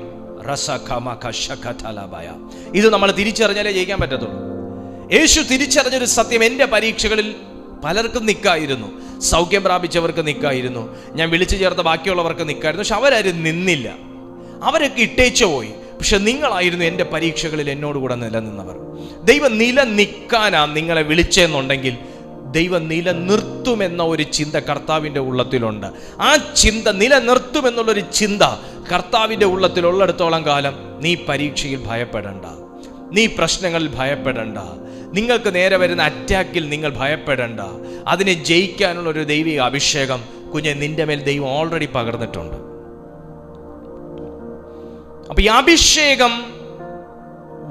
ഇത് നമ്മൾ തിരിച്ചറിഞ്ഞാലേ ജയിക്കാൻ പറ്റത്തുള്ളൂ. യേശു തിരിച്ചറിഞ്ഞൊരു സത്യം, എൻ്റെ പരീക്ഷകളിൽ പലർക്കും നിൽക്കായിരുന്നു, സൗഖ്യം പ്രാപിച്ചവർക്ക് നിൽക്കായിരുന്നു, ഞാൻ വിളിച്ചു ചേർത്ത ബാക്കിയുള്ളവർക്ക് നിൽക്കായിരുന്നു. പക്ഷെ അവരാരും നിന്നില്ല, അവരൊക്കെ ഇട്ടേച്ചു പോയി. പക്ഷെ നിങ്ങളായിരുന്നു എൻ്റെ പരീക്ഷകളിൽ എന്നോടുകൂടെ നിലനിന്നവർ. ദൈവം നിലനിൽക്കാനാ നിങ്ങളെ വിളിച്ചെന്നുണ്ടെങ്കിൽ ദൈവം നിലനിർത്തുമെന്ന ഒരു ചിന്ത കർത്താവിൻ്റെ ഉള്ളത്തിലുണ്ട്. ആ ചിന്ത, നിലനിർത്തുമെന്നുള്ളൊരു ചിന്ത കർത്താവിൻ്റെ ഉള്ളത്തിലുള്ളിടത്തോളം കാലം നീ പരീക്ഷയിൽ ഭയപ്പെടണ്ട, നീ പ്രശ്നങ്ങളിൽ ഭയപ്പെടണ്ട, നിങ്ങൾക്ക് നേരെ വരുന്ന അറ്റാക്കിൽ നിങ്ങൾ ഭയപ്പെടണ്ട. അതിനെ ജയിക്കാനുള്ള ഒരു ദൈവിക അഭിഷേകം കുഞ്ഞെ നിന്റെ മേൽ ദൈവം ഓൾറെഡി പകർന്നിട്ടുണ്ട്. അപ്പൊ ഈ അഭിഷേകം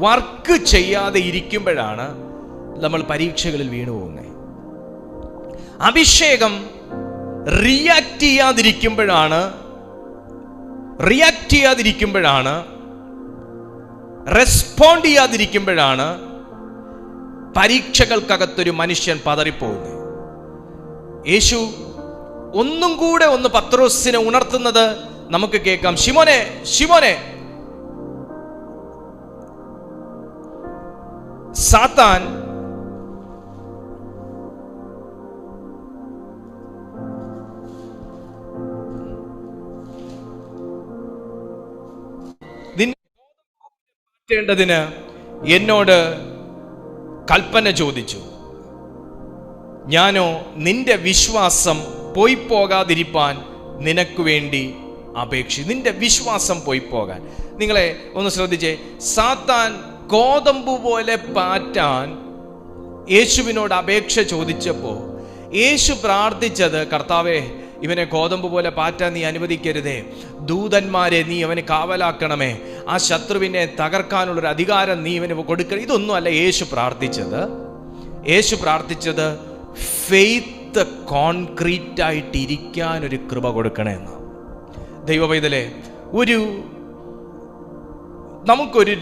വർക്ക് ചെയ്യാതെ ഇരിക്കുമ്പോഴാണ് നമ്മൾ പരീക്ഷകളിൽ വീണു പോകുന്നത്. അഭിഷേകം റിയാക്ട് ചെയ്യാതിരിക്കുമ്പോഴാണ് റെസ്പോണ്ട് ചെയ്യാതിരിക്കുമ്പോഴാണ് പരീക്ഷകൾക്കകത്തൊരു മനുഷ്യൻ പതറിപ്പോകുന്നത്. യേശു ഒന്നും കൂടെ പത്രോസിനെ ഉണർത്തുന്നത് നമുക്ക് കേൾക്കാം. ശിമോനെ, ശിമോനെ, സാത്താൻ േണ്ടതിന് എന്നോട് കൽപ്പന ചോദിച്ചു. ഞാനോ നിന്റെ വിശ്വാസം പോയി പോകാതിരിപ്പാൻ നിനക്ക് വേണ്ടി അപേക്ഷിച്ചു. നിന്റെ വിശ്വാസം പോയി പോകാൻ, നിങ്ങളെ ഒന്ന് ശ്രദ്ധിച്ചേ. സാത്താൻ ഗോതമ്പ് പോലെ പാറ്റാൻ യേശുവിനോട് അപേക്ഷ ചോദിച്ചപ്പോൾ യേശു പ്രാർത്ഥിച്ചത്, കർത്താവേ, ഇവനെ ഗോതമ്പ് പോലെ പാറ്റാൻ നീ അനുവദിക്കരുതേ, ദൂതന്മാരെ നീ അവന് കാവലാക്കണമേ, ആ ശത്രുവിനെ തകർക്കാനുള്ളൊരു അധികാരം നീ ഇവന് കൊടുക്കണം. ഇതൊന്നും അല്ല യേശു പ്രാർത്ഥിച്ചത്. യേശു പ്രാർത്ഥിച്ചത് ഫെയ്ത്ത് കോൺക്രീറ്റ് ആയിട്ട് ഇരിക്കാനൊരു കൃപ കൊടുക്കണമെന്ന്. ദൈവപൈതലേ, നമുക്കൊരു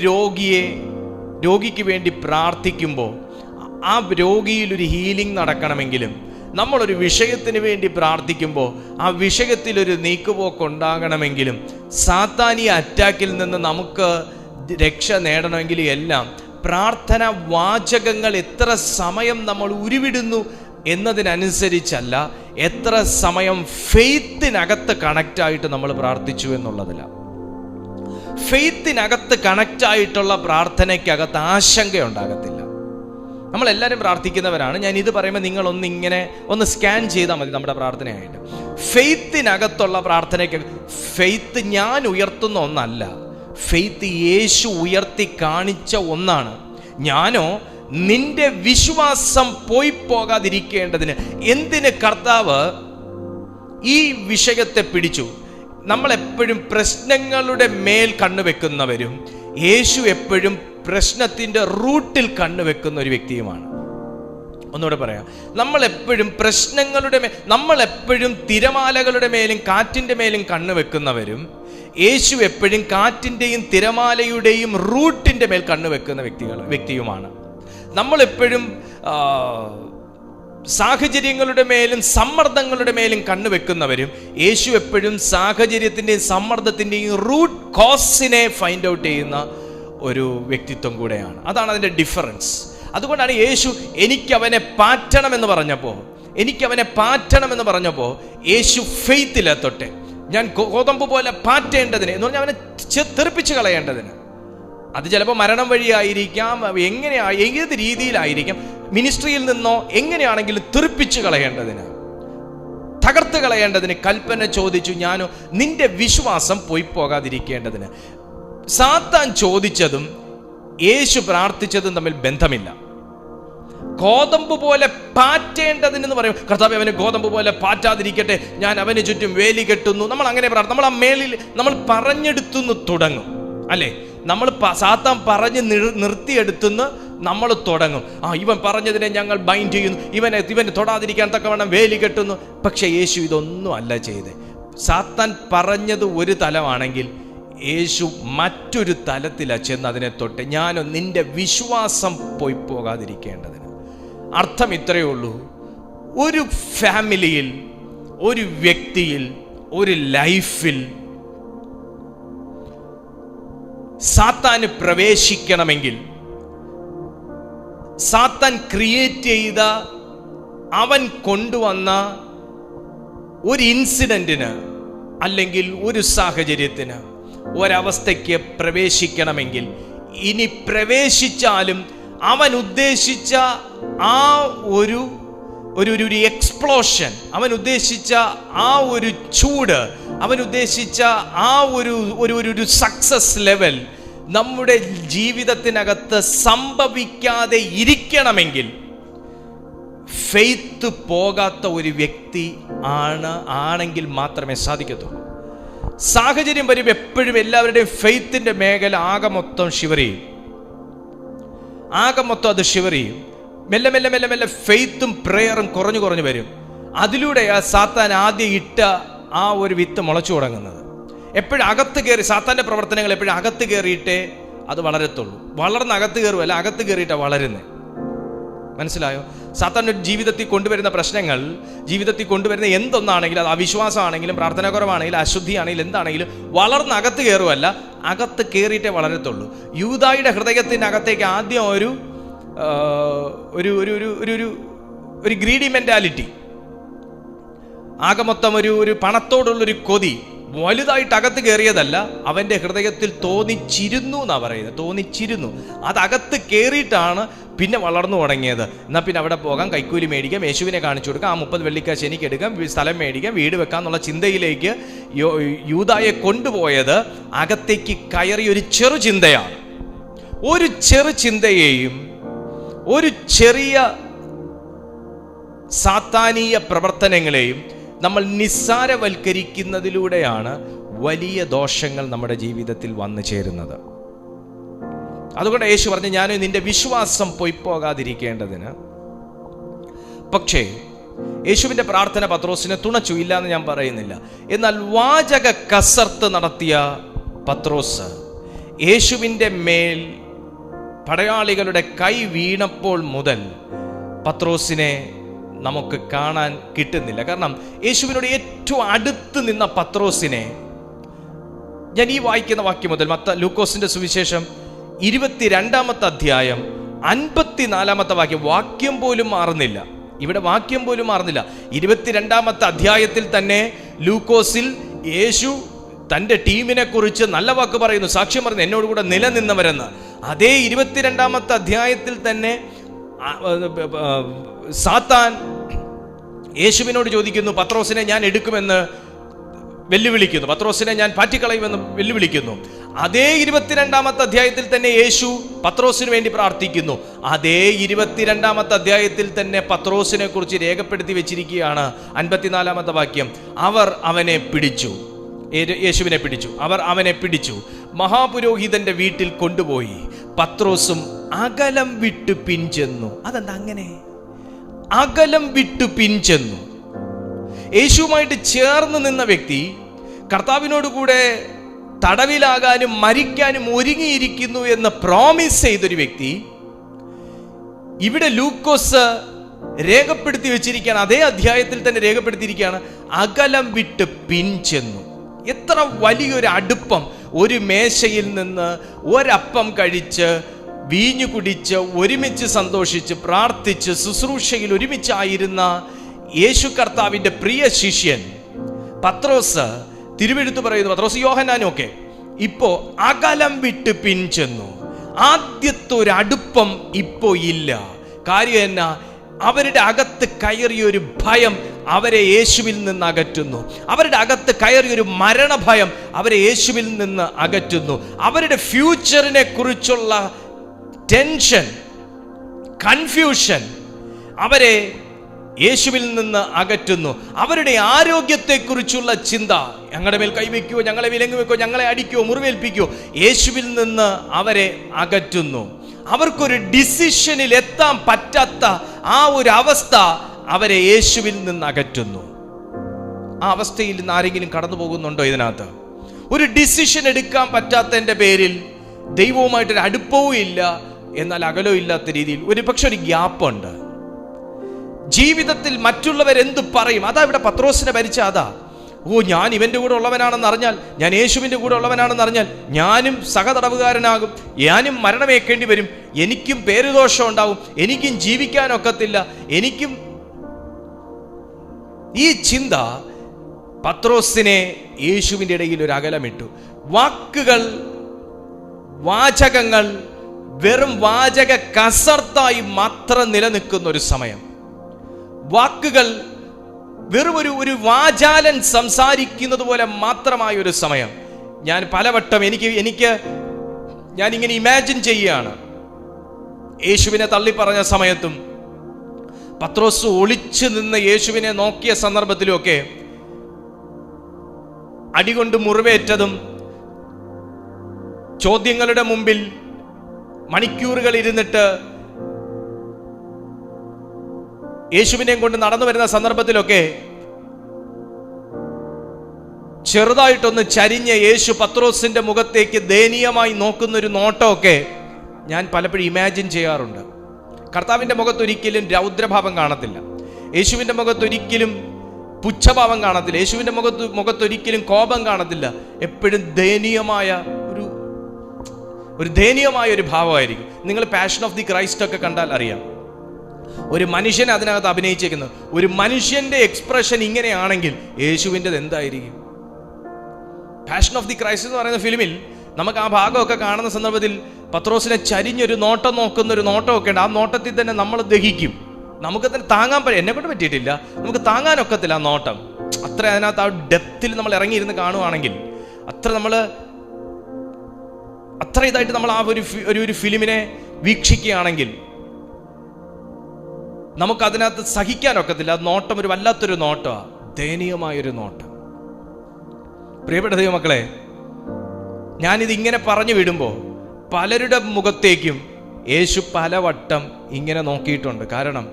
രോഗിക്ക് വേണ്ടി പ്രാർത്ഥിക്കുമ്പോൾ ആ രോഗിയിലൊരു ഹീലിംഗ് നടക്കണമെങ്കിലും, നമ്മളൊരു വിഷയത്തിന് വേണ്ടി പ്രാർത്ഥിക്കുമ്പോൾ ആ വിഷയത്തിലൊരു നീക്കുപോക്ക് ഉണ്ടാകണമെങ്കിലും, സാത്താനി അറ്റാക്കിൽ നിന്ന് നമുക്ക് രക്ഷ നേടണമെങ്കിലും എല്ലാം പ്രാർത്ഥന വാചകങ്ങൾ എത്ര സമയം നമ്മൾ ഉരുവിടുന്നു എന്നതിനനുസരിച്ചല്ല, എത്ര സമയം ഫെയ്ത്തിനകത്ത് കണക്റ്റായിട്ട് നമ്മൾ പ്രാർത്ഥിച്ചു എന്നുള്ളതില്ല. ഫെയ്ത്തിനകത്ത് കണക്റ്റായിട്ടുള്ള പ്രാർത്ഥനയ്ക്കകത്ത് ആശങ്കയുണ്ടാകത്തില്ല. നമ്മളെല്ലാവരും പ്രാർത്ഥിക്കുന്നവരാണ്. ഞാൻ ഇത് പറയുമ്പോൾ ഒന്ന് സ്കാൻ ചെയ്താൽ മതി നമ്മുടെ പ്രാർത്ഥനയായിട്ട്. ഫെയ്ത്തിനകത്തുള്ള പ്രാർത്ഥനയ്ക്ക് ഫെയ്ത്ത് ഞാൻ ഉയർത്തുന്ന ഒന്നല്ല, ഫെയ്ത്ത് യേശു ഉയർത്തി കാണിച്ച ഒന്നാണ്. ഞാനോ നിന്റെ വിശ്വാസം പോകാതിരിക്കേണ്ടതിന്. എന്തിന് കർത്താവ് ഈ വിഷയത്തെ പിടിച്ചു? നമ്മളെപ്പോഴും പ്രശ്നങ്ങളുടെ മേൽ കണ്ണുവെക്കുന്നവരും യേശു എപ്പോഴും പ്രശ്നത്തിൻ്റെ റൂട്ടിൽ കണ്ണുവെക്കുന്ന ഒരു വ്യക്തിയുമാണ്. ഒന്നുകൂടെ പറയാം, നമ്മളെപ്പോഴും തിരമാലകളുടെ മേലും കാറ്റിൻ്റെ മേലും കണ്ണുവെക്കുന്നവരും യേശു എപ്പോഴും കാറ്റിൻ്റെയും തിരമാലയുടെയും റൂട്ടിൻ്റെ മേൽ കണ്ണുവെക്കുന്ന വ്യക്തിയുമാണ്. നമ്മളെപ്പോഴും സാഹചര്യങ്ങളുടെ മേലും സമ്മർദ്ദങ്ങളുടെ മേലും കണ്ണുവെക്കുന്നവരും യേശു എപ്പോഴും സാഹചര്യത്തിൻ്റെയും സമ്മർദ്ദത്തിൻ്റെയും റൂട്ട് കോസിനെ ഫൈൻഡ് ഔട്ട് ചെയ്യുന്ന ഒരു വ്യക്തിത്വം കൂടെയാണ്. അതാണ് അതിൻ്റെ ഡിഫറൻസ്. അതുകൊണ്ടാണ് യേശു എനിക്കവനെ പാറ്റണമെന്ന് പറഞ്ഞപ്പോൾ യേശു ഫെയ്ത്തിലെ തൊട്ടെ, ഞാൻ ഗോതമ്പ് പോലെ പാറ്റേണ്ടതിന് എന്ന് പറഞ്ഞാൽ അവനെ തെറിപ്പിച്ച് കളയേണ്ടതിന്. അത് ചിലപ്പോൾ മരണം വഴിയായിരിക്കാം, ഏത് രീതിയിലായിരിക്കാം, മിനിസ്ട്രിയിൽ നിന്നോ എങ്ങനെയാണെങ്കിലും തെറിപ്പിച്ച് കളയേണ്ടതിന്, തകർത്ത് കളയേണ്ടതിന് കൽപ്പന ചോദിച്ചു. ഞാനോ നിന്റെ വിശ്വാസം പോകാതിരിക്കേണ്ടതിന്. സാത്താൻ ചോദിച്ചതും യേശു പ്രാർത്ഥിച്ചതും തമ്മിൽ ബന്ധമില്ല. ഗോതമ്പ് പോലെ പാറ്റേണ്ടതിനെന്ന് പറയും. കർത്താവേ, അവന് ഗോതമ്പ് പോലെ പാറ്റാതിരിക്കട്ടെ, ഞാൻ അവന് ചുറ്റും വേലി കെട്ടുന്നു. നമ്മൾ അങ്ങനെ നമ്മൾ ആ മേളിൽ നമ്മൾ പറഞ്ഞെടുത്തുനിന്ന് തുടങ്ങും, അല്ലേ? നമ്മൾ സാത്താൻ പറഞ്ഞ് നിർത്തിയെടുത്തുനിന്ന് നമ്മൾ തുടങ്ങും. ഇവൻ പറഞ്ഞതിനെ ഞങ്ങൾ ബൈൻഡ് ചെയ്യുന്നു, ഇവന് തൊടാതിരിക്കാൻ തക്കവണ്ണം വേലി കെട്ടുന്നു. പക്ഷെ യേശു ഇതൊന്നും അല്ല ചെയ്തേ. സാത്താൻ പറഞ്ഞത് ഒരു തലമാണെങ്കിൽ യേശു മറ്റൊരു തലത്തിലാണ് ചെന്ന് അതിനെ തൊട്ട്, ഞാനോ നിന്റെ വിശ്വാസം പോകാതിരിക്കേണ്ടതിന്. അർത്ഥം ഇത്രയേ ഉള്ളൂ. ഒരു ഫാമിലിയിൽ, ഒരു വ്യക്തിയിൽ, ഒരു ലൈഫിൽ സാത്താന് പ്രവേശിക്കണമെങ്കിൽ, സാത്താൻ ക്രിയേറ്റ് ചെയ്ത, അവൻ കൊണ്ടുവന്ന ഒരു ഇൻസിഡന്റിന് അല്ലെങ്കിൽ ഒരു സാഹചര്യത്തിന്, ഒരവസ്ഥയ്ക്ക് പ്രവേശിക്കണമെങ്കിൽ, ഇനി പ്രവേശിച്ചാലും അവൻ ഉദ്ദേശിച്ച ആ ഒരു എക്സ്പ്ലോഷൻ, അവൻ ഉദ്ദേശിച്ച ആ ഒരു ചൂട്, അവൻ ഉദ്ദേശിച്ച ആ ഒരു സക്സസ് ലെവൽ നമ്മുടെ ജീവിതത്തിനകത്ത് സംഭവിക്കാതെ ഇരിക്കണമെങ്കിൽ ഫെയ്ത്ത് പോകാത്ത ഒരു വ്യക്തി ആണെങ്കിൽ മാത്രമേ സാധിക്കത്തുള്ളൂ. സാഹചര്യം വരുമ്പോൾ എപ്പോഴും എല്ലാവരുടെയും ഫെയ്ത്തിന്റെ മേഖല ആകെ മൊത്തം അത് ഷിവറിയും. മെല്ലെ മെല്ലെ മെല്ലെ മെല്ലെ ഫെയ്ത്തും പ്രേയറും കുറഞ്ഞു വരും. അതിലൂടെ ആ സാത്താൻ ആദ്യം ഇട്ട ആ ഒരു വിത്ത് മുളച്ചു തുടങ്ങുന്നത്. എപ്പോഴും അകത്ത് കയറി, സാത്താന്റെ പ്രവർത്തനങ്ങൾ എപ്പോഴും അകത്ത് കയറിയിട്ടേ അത് വളരത്തുള്ളൂ. വളർന്ന് അകത്ത് കയറുമല്ല, അകത്ത് കയറിയിട്ടാണ് വളരുന്നത്. മനസ്സിലായോ? സാത്താൻ്റെ ജീവിതത്തിൽ കൊണ്ടുവരുന്ന പ്രശ്നങ്ങൾ, ജീവിതത്തിൽ കൊണ്ടുവരുന്ന എന്തൊന്നാണെങ്കിലും, അത് അവിശ്വാസമാണെങ്കിലും പ്രാർത്ഥനാകുറവാണെങ്കിലും അശുദ്ധിയാണെങ്കിലും എന്താണെങ്കിലും, വളർന്ന് അകത്ത് കയറുമല്ല, അകത്ത് കയറിയിട്ടേ വളരത്തുള്ളൂ. യൂദായുടെ ഹൃദയത്തിനകത്തേക്ക് ആദ്യം ഒരു ഗ്രീഡി മെന്റാലിറ്റി, ആകെ മൊത്തം ഒരു പണത്തോടുള്ളൊരു കൊതി, വലുതായിട്ട് അകത്ത് കയറിയതല്ല, അവൻ്റെ ഹൃദയത്തിൽ തോന്നിച്ചിരുന്നു എന്നാ പറയുന്നത്. തോന്നിച്ചിരുന്നു. അതകത്ത് കയറിയിട്ടാണ് പിന്നെ വളർന്നു തുടങ്ങിയത്. എന്നാൽ പിന്നെ അവിടെ പോകാം, കൈക്കൂലി മേടിക്കാം, യേശുവിനെ കാണിച്ചു കൊടുക്കാം, ആ 30 വെള്ളിക്കാശ് എനിക്ക് എടുക്കാം, സ്ഥലം മേടിക്കാം, വീട് വെക്കാം എന്നുള്ള ചിന്തയിലേക്ക് യൂദായെ കൊണ്ടുപോയത് അകത്തേക്ക് കയറിയ ഒരു ചെറു ചിന്തയാണ്. ഒരു ചെറു ചിന്തയെയും ഒരു ചെറിയ സാത്താനീയ പ്രവർത്തനങ്ങളെയും നമ്മൾ നിസ്സാരവൽക്കരിക്കുന്നതിലൂടെയാണ് വലിയ ദോഷങ്ങൾ നമ്മുടെ ജീവിതത്തിൽ വന്നു ചേരുന്നത്. അതുകൊണ്ട് യേശു പറഞ്ഞു, ഞാൻ നിന്റെ വിശ്വാസം പോകാതിരിക്കേണ്ടതിന്. പക്ഷേ യേശുവിൻ്റെ പ്രാർത്ഥന പത്രോസിനെ തുണച്ചു, ഇല്ല എന്ന് ഞാൻ പറയുന്നില്ല. എന്നാൽ വാചക കസർത്ത് നടത്തിയ പത്രോസ് യേശുവിൻ്റെ മേൽ പടയാളികളുടെ കൈ വീണപ്പോൾ മുതൽ പത്രോസിനെ നമുക്ക് കാണാൻ കിട്ടുന്നില്ല. കാരണം യേശുവിനോട് ഏറ്റവും അടുത്ത് നിന്ന പത്രോസിനെ, ഞാൻ ഈ വായിക്കുന്ന വാക്യം മുതൽ ലൂക്കോസിന്റെ സുവിശേഷം 22-ാമത്തെ അധ്യായം 54-ാമത്തെ വാക്യം പോലും മാറുന്നില്ല. ഇവിടെ വാക്യം പോലും മാറുന്നില്ല. 22-ാമത്തെ അധ്യായത്തിൽ തന്നെ ലൂക്കോസിൽ യേശു തൻ്റെ ടീമിനെ കുറിച്ച് നല്ല വാക്ക് പറയുന്നു, സാക്ഷ്യം പറയുന്നു, എന്നോട് കൂടെ നിലനിന്നവരെന്ന്. അതേ 22-ാമത്തെ അധ്യായത്തിൽ തന്നെ സാത്താൻ യേശുവിനോട് ചോദിക്കുന്നു, പത്രോസിനെ ഞാൻ എടുക്കുമെന്ന് വെല്ലുവിളിക്കുന്നു, പത്രോസിനെ ഞാൻ പാറ്റിക്കളയുമെന്ന് വെല്ലുവിളിക്കുന്നു. അതേ 22-ാമത്തെ അധ്യായത്തിൽ തന്നെ യേശു പത്രോസിന് വേണ്ടി പ്രാർത്ഥിക്കുന്നു. അതേ 22-ാമത്തെ അധ്യായത്തിൽ തന്നെ പത്രോസിനെ കുറിച്ച് രേഖപ്പെടുത്തി വെച്ചിരിക്കുകയാണ്. 54-ാമത്തെ വാക്യം, അവർ അവനെ പിടിച്ചു, യേശുവിനെ പിടിച്ചു, അവർ അവനെ പിടിച്ചു, മഹാപുരോഹിതന്റെ വീട്ടിൽ കൊണ്ടുപോയി. പത്രോസും അകലം വിട്ടു പിൻചെന്നു. അതെന്താ അങ്ങനെ? അകലം വിട്ടു പിൻചെന്നു. യേശുവുമായിട്ട് ചേർന്ന് നിന്ന വ്യക്തി, കർത്താവിനോട് കൂടെ തടവിലാകാനും മരിക്കാനും ഒരുങ്ങിയിരിക്കുന്നു എന്ന് പ്രോമിസ് ചെയ്തൊരു വ്യക്തി, ഇവിടെ ലൂക്കോസ് രേഖപ്പെടുത്തി വെച്ചിരിക്കുകയാണ്. അതേ അധ്യായത്തിൽ തന്നെ രേഖപ്പെടുത്തിയിരിക്കുകയാണ്, അകലം വിട്ട് പിൻചെന്നു. എത്ര വലിയൊരു അടുപ്പം! ഒരു മേശയിൽ നിന്ന് ഒരപ്പം കഴിച്ച് വീഞ്ഞു കുടിച്ച് ഒരുമിച്ച് സന്തോഷിച്ച് പ്രാർത്ഥിച്ച് ശുശ്രൂഷയിൽ ഒരുമിച്ചായിരുന്ന യേശു കർത്താവിൻ്റെ പ്രിയ ശിഷ്യൻ പത്രോസ്, തിരുവെഴുത്ത് പറയുന്നു, പത്രോസ് യോഹന്നാനും ഒക്കെ ഇപ്പോ അകലം വിട്ട് പിൻചെന്നു. ആദ്യത്തെ ഒരു അടുപ്പം ഇപ്പോ ഇല്ല. കാര്യം എന്നാ? അവരുടെ അകത്ത് കയറിയൊരു ഭയം അവരെ യേശുവിൽ നിന്ന് അകറ്റുന്നു. അവരുടെ അകത്ത് കയറിയൊരു മരണഭയം അവരെ യേശുവിൽ നിന്ന് അകറ്റുന്നു. അവരുടെ ഫ്യൂച്ചറിനെ കുറിച്ചുള്ള ടെൻഷൻ, കൺഫ്യൂഷൻ അവരെ യേശുവിൽ നിന്ന് അകറ്റുന്നു. അവരുടെ ആരോഗ്യത്തെക്കുറിച്ചുള്ള ചിന്ത, ഞങ്ങളുടെ മേൽ കൈവയ്ക്കുവോ, ഞങ്ങളെ വിലങ്ങ് വെക്കോ, ഞങ്ങളെ അടിക്കുവോ, മുറിവേൽപ്പിക്കുവോ, യേശുവിൽ നിന്ന് അവരെ അകറ്റുന്നു. അവർക്കൊരു ഡിസിഷനിൽ എത്താൻ പറ്റാത്ത ആ ഒരു അവസ്ഥ അവരെ യേശുവിൽ നിന്ന് അകറ്റുന്നു. ആ അവസ്ഥയിൽ നിന്ന് ആരെങ്കിലും കടന്നു പോകുന്നുണ്ടോ? ഇതിനകത്ത് ഒരു ഡിസിഷൻ എടുക്കാൻ പറ്റാത്തതിൻ്റെ പേരിൽ ദൈവവുമായിട്ടൊരു അടുപ്പവും ഇല്ല, എന്നാൽ അകലവും ഇല്ലാത്ത രീതിയിൽ പക്ഷെ ഒരു ഗ്യാപ്പുണ്ട്. ജീവിതത്തിൽ മറ്റുള്ളവരെന്ത് പറയും, അതാ ഇവിടെ പത്രോസിനെ ഭരിച്ച അതാ. ഞാൻ ഇവൻ്റെ കൂടെ ഉള്ളവനാണെന്ന് അറിഞ്ഞാൽ, ഞാൻ യേശുവിൻ്റെ കൂടെ ഉള്ളവനാണെന്ന് അറിഞ്ഞാൽ ഞാനും സഹതടവുകാരനാകും, ഞാനും മരണമേക്കേണ്ടി വരും, എനിക്കും പേരുദോഷം ഉണ്ടാവും, എനിക്കും ജീവിക്കാനൊക്കത്തില്ല, എനിക്കും. ഈ ചിന്ത പത്രോസിനെ യേശുവിൻ്റെ ഇടയിൽ ഒരു അകലമിട്ടു. വാക്കുകൾ, വാചകങ്ങൾ വെറും വാചക കസർത്തായി മാത്രം നിലനിൽക്കുന്ന ഒരു സമയം. വാക്കുകൾ വെറും ഒരു വാചാലൻ സംസാരിക്കുന്നത് പോലെ മാത്രമായ ഒരു സമയം. ഞാൻ പലവട്ടം ഞാനിങ്ങനെ ഇമാജിൻ ചെയ്യുകയാണ്. യേശുവിനെ തള്ളി പറഞ്ഞ സമയത്തും പത്രോസ് ഒളിച്ചു നിന്ന് യേശുവിനെ നോക്കിയ സന്ദർഭത്തിലുമൊക്കെ അടികൊണ്ട് മുറിവേറ്റതും ചോദ്യങ്ങളുടെ മുമ്പിൽ മണിക്കൂറുകൾ ഇരുന്നിട്ട് യേശുവിനെയും കൊണ്ട് നടന്നു വരുന്ന സന്ദർഭത്തിലൊക്കെ ചെറുതായിട്ടൊന്ന് ചരിഞ്ഞ് യേശു പത്രോസിന്റെ മുഖത്തേക്ക് ദയനീയമായി നോക്കുന്നൊരു നോട്ടമൊക്കെ ഞാൻ പലപ്പോഴും ഇമാജിൻ ചെയ്യാറുണ്ട്. കർത്താവിൻ്റെ മുഖത്തൊരിക്കലും രൗദ്രഭാവം കാണത്തില്ല, യേശുവിൻ്റെ മുഖത്തൊരിക്കലും പുച്ഛഭാവം കാണത്തില്ല, യേശുവിൻ്റെ മുഖത്തൊരിക്കലും കോപം കാണത്തില്ല. എപ്പോഴും ദയനീയമായ ഒരു ഭാവമായിരിക്കും. നിങ്ങൾ പാഷൻ ഓഫ് ദി ക്രൈസ്റ്റ് ഒക്കെ കണ്ടാൽ അറിയാം, ഒരു മനുഷ്യൻ അതിനകത്ത് അഭിനയിച്ചേക്കുന്നത്. ഒരു മനുഷ്യന്റെ എക്സ്പ്രഷൻ ഇങ്ങനെയാണെങ്കിൽ യേശുവിൻ്റെത് എന്തായിരിക്കും? പാഷൻ ഓഫ് ദി ക്രൈസ്റ്റ് എന്ന് പറയുന്ന ഫിലിമിൽ നമുക്ക് ആ ഭാഗമൊക്കെ കാണുന്ന സന്ദർഭത്തിൽ പത്രോസിനെ ചരിഞ്ഞൊരു നോട്ടം നോക്കുന്നൊരു നോട്ടമൊക്കെ ഉണ്ട്. ആ നോട്ടത്തിൽ തന്നെ നമ്മൾ ദഹിക്കും. നമുക്ക് തന്നെ താങ്ങാൻ എന്നെ കൊണ്ട് പറ്റിയിട്ടില്ല, നമുക്ക് താങ്ങാനൊക്കത്തില്ല ആ നോട്ടം. അത്ര അതിനകത്ത് ആ ഡെപ്തിൽ നമ്മൾ ഇറങ്ങിയിരുന്ന് കാണുവാണെങ്കിൽ, അത്ര ഇതായിട്ട് നമ്മൾ ആ ഒരു ഫിലിമിനെ വീക്ഷിക്കുകയാണെങ്കിൽ നമുക്കതിനകത്ത് സഹിക്കാനൊക്കത്തില്ല. ആ നോട്ടം ഒരു വല്ലാത്തൊരു നോട്ടമാണ്, ദയനീയമായൊരു നോട്ടം. പ്രിയപ്പെട്ട ദൈവമക്കളെ, ഞാനിതിങ്ങനെ പറഞ്ഞു വിടുമ്പോൾ പലരുടെ മുഖത്തേക്കും യേശു പലവട്ടം ഇങ്ങനെ നോക്കിയിട്ടുണ്ട്. കാരണം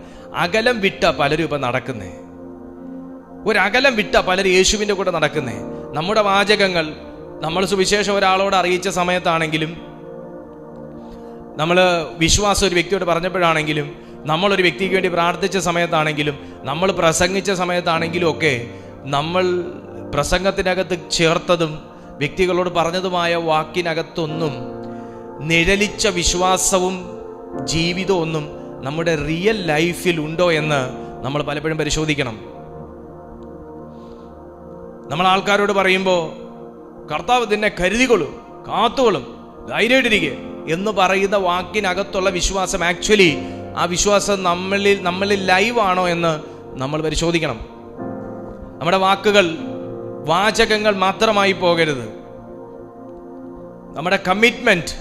അകലം വിട്ട പലരും ഇപ്പം നടക്കുന്നേ, ഒരകലം വിട്ട പലരും യേശുവിൻ്റെ കൂടെ നടക്കുന്നേ. നമ്മുടെ വാചകങ്ങൾ നമ്മൾ സുവിശേഷം ഒരാളോട് അറിയിച്ച സമയത്താണെങ്കിലും, നമ്മൾ വിശ്വാസം ഒരു വ്യക്തിയോട് പറഞ്ഞപ്പോഴാണെങ്കിലും, നമ്മളൊരു വ്യക്തിക്ക് വേണ്ടി പ്രാർത്ഥിച്ച സമയത്താണെങ്കിലും, നമ്മൾ പ്രസംഗിച്ച സമയത്താണെങ്കിലും ഒക്കെ നമ്മൾ പ്രസംഗത്തിനകത്ത് ചേർത്തതും വ്യക്തികളോട് പറഞ്ഞതുമായ വാക്കിനകത്തൊന്നും നിഴലിച്ച വിശ്വാസവും ജീവിതവും ഒന്നും നമ്മുടെ റിയൽ ലൈഫിൽ ഉണ്ടോ എന്ന് നമ്മൾ പലപ്പോഴും പരിശോധിക്കണം. നമ്മൾ ആൾക്കാരോട് പറയുമ്പോൾ കർത്താവ് നിന്നെ കരുതികൊള്ളും, കാത്തുകൊള്ളും, ധൈര്യമായിട്ടിരിക്കുക എന്ന് പറയുന്ന വാക്കിനകത്തുള്ള വിശ്വാസം ആക്ച്വലി ആ വിശ്വാസം നമ്മളിൽ ലൈവാണോ എന്ന് നമ്മൾ പരിശോധിക്കണം. നമ്മുടെ വാക്കുകൾ വാചകങ്ങൾ മാത്രമായി പോകരുത്. നമ്മുടെ കമ്മിറ്റ്മെന്റ്,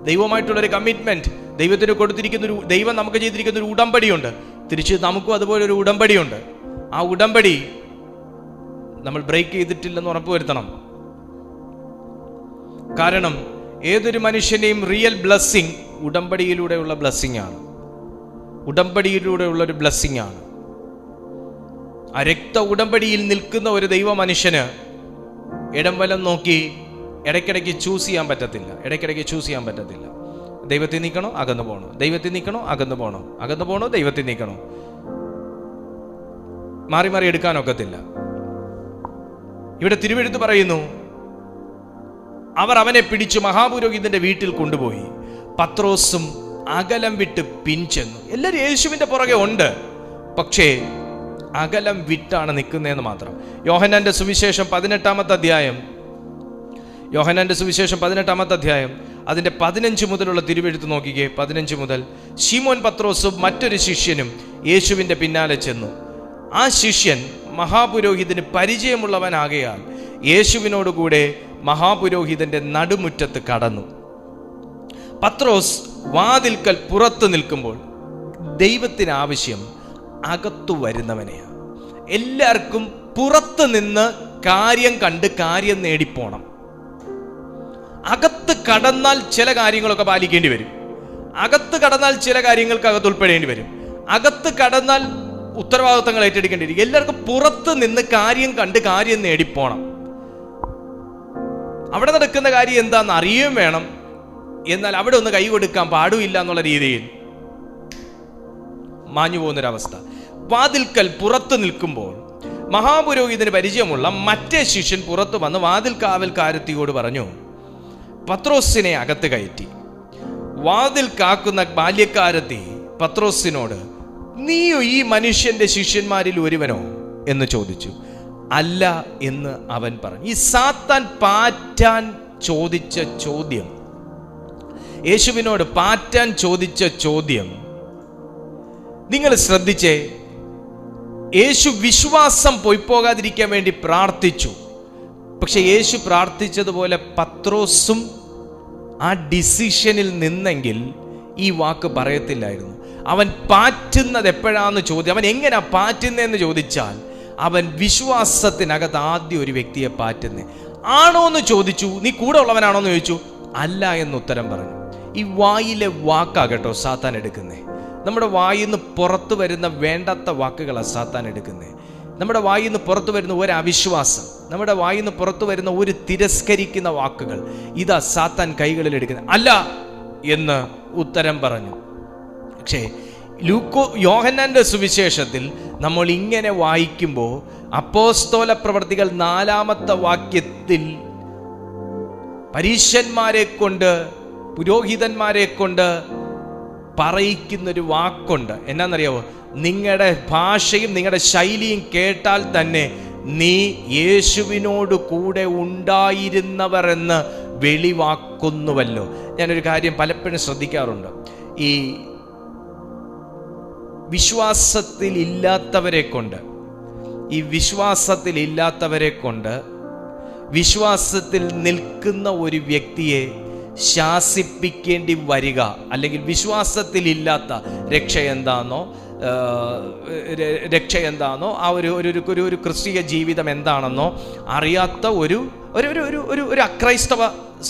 ദൈവമായിട്ടുള്ളൊരു കമ്മിറ്റ്മെന്റ്, ദൈവത്തിന് കൊടുത്തിരിക്കുന്നൊരു, ദൈവം നമുക്ക് ചെയ്തിരിക്കുന്ന ഒരു ഉടമ്പടിയുണ്ട്. തിരിച്ച് നമുക്കും അതുപോലെ ഒരു ഉടമ്പടിയുണ്ട്. ആ ഉടമ്പടി നമ്മൾ ബ്രേക്ക് ചെയ്തിട്ടില്ലെന്ന് ഉറപ്പുവരുത്തണം. കാരണം ഏതൊരു മനുഷ്യനെയും റിയൽ ബ്ലെസ്സിങ് ഉടമ്പടിയിലൂടെയുള്ള ബ്ലെസ്സിങ് ആണ്, ഉടമ്പടിയിലൂടെയുള്ളൊരു ബ്ലെസ്സിങ് ആണ്. ആ രക്ത ഉടമ്പടിയിൽ നിൽക്കുന്ന ഒരു ദൈവ മനുഷ്യന് ഇടം വലം നോക്കി ഇടയ്ക്കിടയ്ക്ക് ചൂസ് ചെയ്യാൻ പറ്റത്തില്ല. ദൈവത്തിൽ നിൽക്കണോ, അകന്നു പോകണോ, ദൈവത്തിൽ നിൽക്കണോ, അകന്നു പോകണോ, അകന്നു പോകണോ, ദൈവത്തിൽ നിൽക്കണോ, മാറി മാറി എടുക്കാനൊക്കത്തില്ല. ഇവിടെ തിരുവെഴുത്ത് പറയുന്നു, അവർ അവനെ പിടിച്ചു മഹാപുരോഹിതന്റെ വീട്ടിൽ കൊണ്ടുപോയി. പത്രോസും അകലം വിട്ട് പിൻചെന്നു. എല്ലാവരും യേശുവിന്റെ പുറകെ ഉണ്ട്, പക്ഷേ അകലം വിട്ടാണ് നിൽക്കുന്നതെന്ന് മാത്രം. യോഹന്നാന്റെ സുവിശേഷം 18-ാമത്തെ അധ്യായം അതിന്റെ 15 മുതലുള്ള തിരുവെഴുത്ത് നോക്കിക്കേ. 15 മുതൽ. ശിമോൻ പത്രോസും മറ്റൊരു ശിഷ്യനും യേശുവിന്റെ പിന്നാലെ ചെന്നു. ആ ശിഷ്യൻ മഹാപുരോഹിതന് പരിചയമുള്ളവനാകയാൽ യേശുവിനോടുകൂടെ മഹാപുരോഹിതന്റെ നടുമുറ്റത്ത് കടന്നു. പത്രോസ് വാതിൽക്കൽ പുറത്തു നിൽക്കുമ്പോൾ ദൈവത്തിന് ആവശ്യം അകത്തു വരുന്നവനെയാണ്. എല്ലാവർക്കും പുറത്ത് നിന്ന് കാര്യം കണ്ട് കാര്യം നേടിപ്പോണം. അകത്ത് കടന്നാൽ ചില കാര്യങ്ങളൊക്കെ പാലിക്കേണ്ടി വരും, അകത്ത് കടന്നാൽ ചില കാര്യങ്ങൾക്ക് അകത്ത് ഉൾപ്പെടേണ്ടി വരും, അകത്ത് കടന്നാൽ ഉത്തരവാദിത്തങ്ങൾ ഏറ്റെടുക്കേണ്ടി വരും. എല്ലാവർക്കും പുറത്ത് നിന്ന് കാര്യം കണ്ട് കാര്യം നേടിപ്പോണം. അവിടെ നടക്കുന്ന കാര്യം എന്താണെന്ന് അറിയുകയും വേണം, എന്നാൽ അവിടെ ഒന്ന് കൈ കൊടുക്കാൻ പാടുമില്ല എന്നുള്ള രീതിയിൽ മാഞ്ഞു പോകുന്നൊരവസ്ഥ. വാതിൽക്കൽ പുറത്ത് നിൽക്കുമ്പോൾ മഹാപുരോഹിതന് പരിചയമുള്ള മറ്റേ ശിഷ്യൻ പുറത്തു വന്ന് വാതിൽ കാവൽക്കാരത്തിയോട് പറഞ്ഞു, പത്രോസിനെ അകത്ത് കയറ്റി. വാതിൽ കാക്കുന്ന ബാല്യക്കാരത്തി പത്രോസിനോട്, നീയോ ഈ മനുഷ്യന്റെ ശിഷ്യന്മാരിൽ ഒരുവനോ എന്ന് ചോദിച്ചു. അല്ല എന്ന് അവൻ പറഞ്ഞു. ഈ സാത്താൻ പാറ്റാൻ ചോദിച്ച ചോദ്യം, യേശുവിനോട് പാറ്റാൻ ചോദിച്ച ചോദ്യം നിങ്ങൾ ശ്രദ്ധിച്ചേ. യേശു വിശ്വാസം പോകാതിരിക്കാൻ വേണ്ടി പ്രാർത്ഥിച്ചു. പക്ഷെ യേശു പ്രാർത്ഥിച്ചതുപോലെ പത്രോസും ആ ഡിസിഷനിൽ നിന്നെങ്കിൽ ഈ വാക്ക് പറയത്തില്ലായിരുന്നു. അവൻ പാറ്റുന്നത് എപ്പോഴാന്ന് ചോദ്യം, അവൻ എങ്ങനെയാ പാറ്റുന്നതെന്ന് ചോദിച്ചാൽ അവൻ വിശ്വാസത്തിനകത്ത് ആദ്യം ഒരു വ്യക്തിയെ പാറ്റുന്നേ. ആണോ എന്ന് ചോദിച്ചു. നീ കൂടെ ഉള്ളവനാണോ എന്ന് ചോദിച്ചു. അല്ല എന്ന് ഉത്തരം പറഞ്ഞു. ഈ വായിലെ വാക്കാകട്ടോ സാത്താൻ എടുക്കുന്നേ. നമ്മുടെ വായിൽ നിന്ന് പുറത്തു വരുന്ന വേണ്ടാത്ത വാക്കുകളാണ് സാത്താൻ എടുക്കുന്നത്. നമ്മുടെ വായിൽ നിന്ന് പുറത്തു വരുന്ന ഒരു അവിശ്വാസം, നമ്മുടെ വായിൽ നിന്ന് പുറത്തു വരുന്ന ഒരു തിരസ്കരിക്കുന്ന വാക്കുകൾ, ഇതാ സാത്താൻ കൈകളിൽ എടുക്കുന്നത്. അല്ല എന്ന് ഉത്തരം പറഞ്ഞു. പക്ഷേ യോഹന്നാന്റെ സുവിശേഷത്തിൽ നമ്മൾ ഇങ്ങനെ വായിക്കുമ്പോൾ അപ്പോസ്തല പ്രവർത്തികൾ 4-ാമത്തെ വാക്യത്തിൽ പരീശന്മാരെ കൊണ്ട്, പുരോഹിതന്മാരെ കൊണ്ട് പറയിക്കുന്നൊരു വാക്കുണ്ട്. എന്നാന്നറിയാവോ? നിങ്ങളുടെ ഭാഷയും നിങ്ങളുടെ ശൈലിയും കേട്ടാൽ തന്നെ നീ യേശുവിനോട് കൂടെ ഉണ്ടായിരുന്നവർ എന്ന് വെളിവാക്കുന്നുവല്ലോ. ഞാനൊരു കാര്യം പലപ്പോഴും ശ്രദ്ധിക്കാറുണ്ട്. ഈ വിശ്വാസത്തിലില്ലാത്തവരെ കൊണ്ട് വിശ്വാസത്തിൽ നിൽക്കുന്ന ഒരു വ്യക്തിയെ ശാസിപ്പിക്കേണ്ടി വരിക, അല്ലെങ്കിൽ വിശ്വാസത്തിലില്ലാത്ത രക്ഷ എന്താണോ ആ ഒരു ക്രിസ്തീയ ജീവിതം എന്താണെന്നോ അറിയാത്ത ഒരു അക്രൈസ്തവ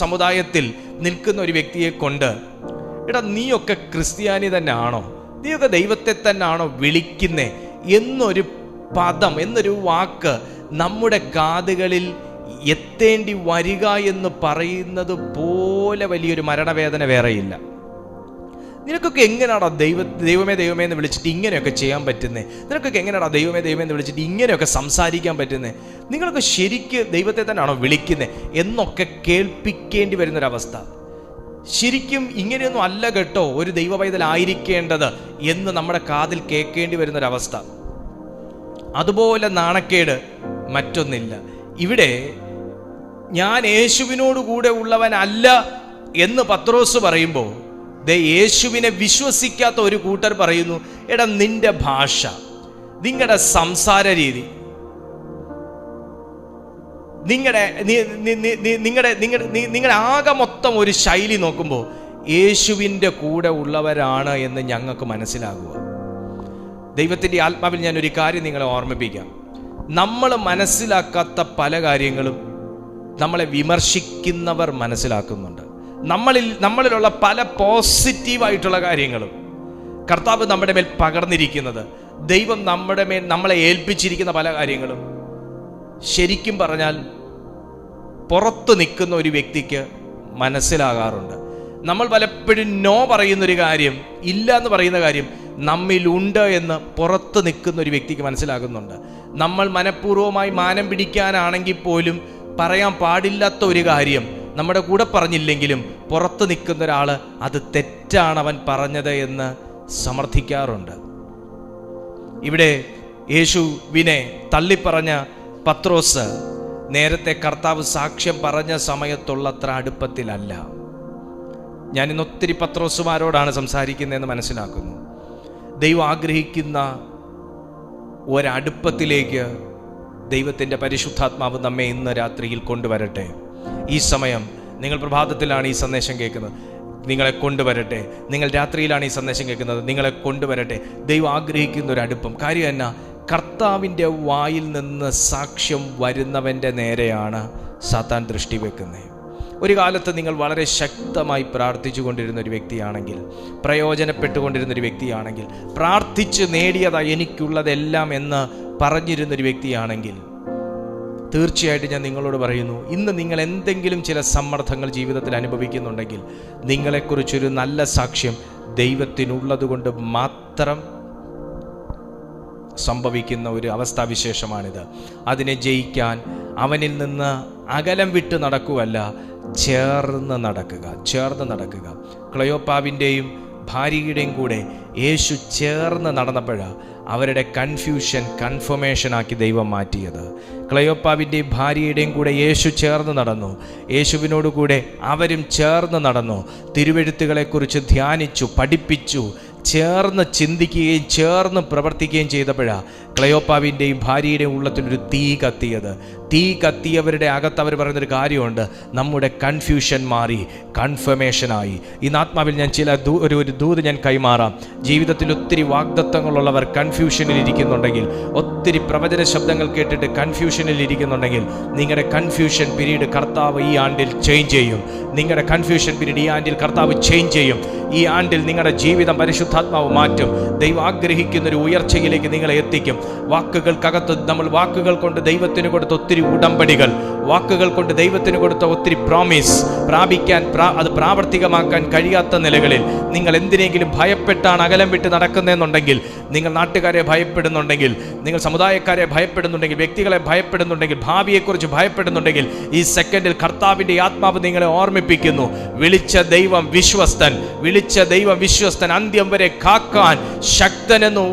സമുദായത്തിൽ നിൽക്കുന്ന ഒരു വ്യക്തിയെ കൊണ്ട്, എടാ നീയൊക്കെ ക്രിസ്ത്യാനി തന്നെ ആണോ, നീയൊക്കെ ദൈവത്തെ തന്നെ ആണോ വിളിക്കുന്നേ എന്നൊരു പദം, എന്നൊരു വാക്ക് നമ്മുടെ കാതുകളിൽ എത്തേണ്ടി വരിക എന്ന് പറയുന്നത് പോലെ വലിയൊരു മരണവേദന വേറെയില്ല. നിനക്കൊക്കെ എങ്ങനെയാണോ ദൈവമേ എന്ന് വിളിച്ചിട്ട് ഇങ്ങനെയൊക്കെ ചെയ്യാൻ പറ്റുന്നത്? നിനക്കൊക്കെ എങ്ങനെയാണോ ദൈവമേ എന്ന് വിളിച്ചിട്ട് ഇങ്ങനെയൊക്കെ സംസാരിക്കാൻ പറ്റുന്നത്? നിങ്ങളൊക്കെ ശരിക്ക് ദൈവത്തെ തന്നെയാണോ വിളിക്കുന്നത് എന്നൊക്കെ കേൾപ്പിക്കേണ്ടി വരുന്നൊരവസ്ഥ. ശരിക്കും ഇങ്ങനെയൊന്നും അല്ല കേട്ടോ ഒരു ദൈവ പൈതലായിരിക്കേണ്ടത് എന്ന് നമ്മുടെ കാതിൽ കേൾക്കേണ്ടി വരുന്നൊരവസ്ഥ. അതുപോലെ നാണക്കേട് മറ്റൊന്നില്ല. ഇവിടെ ഞാൻ യേശുവിനോട് കൂടെ ഉള്ളവനല്ല എന്ന് പത്രോസ് പറയുമ്പോൾ യേശുവിനെ വിശ്വസിക്കാത്ത ഒരു കൂട്ടർ പറയുന്നു, എടാ നിന്റെ ഭാഷ, നിങ്ങളുടെ സംസാര രീതി, നിങ്ങളുടെ ആകെ മൊത്തം ഒരു ശൈലി നോക്കുമ്പോൾ യേശുവിൻ്റെ കൂടെ ഉള്ളവരാണ് എന്ന് ഞങ്ങൾക്ക് മനസ്സിലാകുക. ദൈവത്തിൻ്റെ ആത്മാവിൽ ഞാനൊരു കാര്യം നിങ്ങളെ ഓർമ്മിപ്പിക്കാം. നമ്മൾ മനസ്സിലാക്കാത്ത പല കാര്യങ്ങളും നമ്മളെ വിമർശിക്കുന്നവർ മനസ്സിലാക്കുന്നുണ്ട്. നമ്മളിലുള്ള പല പോസിറ്റീവായിട്ടുള്ള കാര്യങ്ങളും കർത്താവ് നമ്മുടെ മേൽ പകർന്നിരിക്കുന്നത്, ദൈവം നമ്മുടെ മേൽ നമ്മളെ ഏൽപ്പിച്ചിരിക്കുന്ന പല കാര്യങ്ങളും ശരിക്കും പറഞ്ഞാൽ പുറത്ത് നിൽക്കുന്ന ഒരു വ്യക്തിക്ക് മനസ്സിലാകാറുണ്ട്. നമ്മൾ പലപ്പോഴും നോ പറയുന്നൊരു കാര്യം, ഇല്ല എന്ന് പറയുന്ന കാര്യം നമ്മിലുണ്ട് എന്ന് പുറത്ത് നിൽക്കുന്ന ഒരു വ്യക്തിക്ക് മനസ്സിലാകുന്നുണ്ട്. നമ്മൾ മനഃപൂർവ്വമായി മാനം പിടിക്കാനാണെങ്കിൽ പോലും പറയാൻ പാടില്ലാത്ത ഒരു കാര്യം നമ്മുടെ കൂടെ പറഞ്ഞില്ലെങ്കിലും പുറത്ത് നിൽക്കുന്ന ഒരാൾ അത് തെറ്റാണ് അവൻ പറഞ്ഞത് എന്ന് സമർത്ഥിക്കാറുണ്ട്. ഇവിടെ യേശുവിനെ തള്ളിപ്പറഞ്ഞ പത്രോസ് നേരത്തെ കർത്താവ് സാക്ഷ്യം പറഞ്ഞ സമയത്തുള്ളത്ര അടുപ്പത്തിലല്ല. ഞാനിന്ന് ഒത്തിരി പത്രോസുമാരോടാണ് സംസാരിക്കുന്നതെന്ന് മനസ്സിലാക്കുന്നു. ദൈവം ആഗ്രഹിക്കുന്ന ഒരടുപ്പത്തിലേക്ക് ദൈവത്തിൻ്റെ പരിശുദ്ധാത്മാവ് നമ്മെ ഇന്ന് രാത്രിയിൽ കൊണ്ടുവരട്ടെ. ഈ സമയം നിങ്ങൾ പ്രഭാതത്തിലാണ് ഈ സന്ദേശം കേൾക്കുന്നത്, നിങ്ങളെ കൊണ്ടുവരട്ടെ. നിങ്ങൾ രാത്രിയിലാണ് ഈ സന്ദേശം കേൾക്കുന്നത്, നിങ്ങളെ കൊണ്ടുവരട്ടെ. ദൈവം ആഗ്രഹിക്കുന്ന ഒരു അടുപ്പം. കാര്യം എന്നാ? കർത്താവിൻ്റെ വായിൽ നിന്ന് സാക്ഷ്യം വരുന്നവൻ്റെ നേരെയാണ് സാത്താൻ ദൃഷ്ടി വെക്കുന്നത്. ഒരു കാലത്ത് നിങ്ങൾ വളരെ ശക്തമായി പ്രാർത്ഥിച്ചു കൊണ്ടിരുന്ന ഒരു വ്യക്തിയാണെങ്കിൽ, പ്രയോജനപ്പെട്ടുകൊണ്ടിരുന്നൊരു വ്യക്തിയാണെങ്കിൽ, പ്രാർത്ഥിച്ച് നേടിയതാ എനിക്കുള്ളതെല്ലാം എന്ന് പറഞ്ഞിരുന്നൊരു വ്യക്തിയാണെങ്കിൽ, തീർച്ചയായിട്ടും ഞാൻ നിങ്ങളോട് പറയുന്നു, ഇന്ന് നിങ്ങൾ എന്തെങ്കിലും ചില സമ്മർദ്ദങ്ങൾ ജീവിതത്തിൽ അനുഭവിക്കുന്നുണ്ടെങ്കിൽ നിങ്ങളെക്കുറിച്ചൊരു നല്ല സാക്ഷ്യം ദൈവത്തിനുള്ളത് കൊണ്ട് മാത്രം സംഭവിക്കുന്ന ഒരു അവസ്ഥാവിശേഷമാണിത്. അതിനെ ജയിക്കാൻ അവനിൽ നിന്ന് അകലം വിട്ട് നടക്കുകയല്ല, ചേർന്ന് നടക്കുക. ക്ലെയോപ്പാവിൻ്റെയും ഭാര്യയുടെയും കൂടെ യേശു ചേർന്ന് നടന്നപ്പോഴാണ് അവരുടെ കൺഫ്യൂഷൻ കൺഫർമേഷനാക്കി ദൈവം മാറ്റിയത്. ക്ലെയോപ്പാവിൻ്റെയും ഭാര്യയുടെയും കൂടെ യേശു ചേർന്ന് നടന്നു. യേശുവിനോട് കൂടെ അവരും ചേർന്ന് നടന്നു. തിരുവെഴുത്തുകളെക്കുറിച്ച് ധ്യാനിച്ചു, പഠിപ്പിച്ചു, ചേർന്ന് ചിന്തിക്കുകയും ചേർന്ന് പ്രവർത്തിക്കുകയും ചെയ്തപ്പോഴാണ് ക്ലെയോപ്പാവിൻ്റെയും ഭാര്യയുടെയും ഉള്ളത്തിലൊരു തീ കത്തിയവരുടെ അകത്ത് അവർ പറയുന്നൊരു കാര്യമുണ്ട്, നമ്മുടെ കൺഫ്യൂഷൻ മാറി കൺഫർമേഷനായി. ഈ ആത്മാവിൽ ഞാൻ ഒരു ദൂത് ഞാൻ കൈമാറാം. ജീവിതത്തിൽ ഒത്തിരി വാഗ്ദത്തങ്ങളുള്ളവർ കൺഫ്യൂഷനിൽ ഇരിക്കുന്നുണ്ടെങ്കിൽ, ഒത്തിരി പ്രവചന ശബ്ദങ്ങൾ കേട്ടിട്ട് കൺഫ്യൂഷനിൽ ഇരിക്കുന്നുണ്ടെങ്കിൽ, നിങ്ങളുടെ കൺഫ്യൂഷൻ പീരീഡ് കർത്താവ് ഈ ആണ്ടിൽ ചേഞ്ച് ചെയ്യും. നിങ്ങളുടെ കൺഫ്യൂഷൻ പീരീഡ് ഈ ആണ്ടിൽ കർത്താവ് ചേഞ്ച് ചെയ്യും. ഈ ആണ്ടിൽ നിങ്ങളുടെ ജീവിതം പരിശുദ്ധാത്മാവ് മാറ്റും. ദൈവം ആഗ്രഹിക്കുന്നൊരു ഉയർച്ചയിലേക്ക് നിങ്ങളെ എത്തിക്കും. വാക്കുകൾക്കകത്ത് നമ്മൾ വാക്കുകൾ കൊണ്ട് ദൈവത്തിന് കൊടുത്ത ഒത്തിരി ഉടമ്പടികൾ, വാക്കുകൾ കൊണ്ട് ദൈവത്തിന് കൊടുത്ത ഒത്തിരി പ്രോമിസ് പ്രാപിക്കാൻ അത് പ്രാവർത്തികമാക്കാൻ കഴിയാത്ത നിലകളിൽ നിങ്ങൾ എന്തിനെങ്കിലും ഭയപ്പെട്ടാണ് അകലം വിട്ട് നടക്കുന്നതെന്നുണ്ടെങ്കിൽ, നിങ്ങൾ നാട്ടുകാരെ ഭയപ്പെടുന്നുണ്ടെങ്കിൽ, നിങ്ങൾ സമുദായക്കാരെ ഭയപ്പെടുന്നുണ്ടെങ്കിൽ, വ്യക്തികളെ ഭയപ്പെടുന്നുണ്ടെങ്കിൽ, ഭാവിയെക്കുറിച്ച് ഭയപ്പെടുന്നുണ്ടെങ്കിൽ, ഈ സെക്കൻഡിൽ കർത്താവിൻ്റെ ആത്മാവ് നിങ്ങളെ ഓർമ്മിപ്പിക്കുന്നു, വിളിച്ച ദൈവം വിശ്വസ്തൻ, വിളിച്ച ദൈവം വിശ്വസ്തൻ, അന്ത്യം വരെ കാക്കാൻ ശക്തനെന്ന്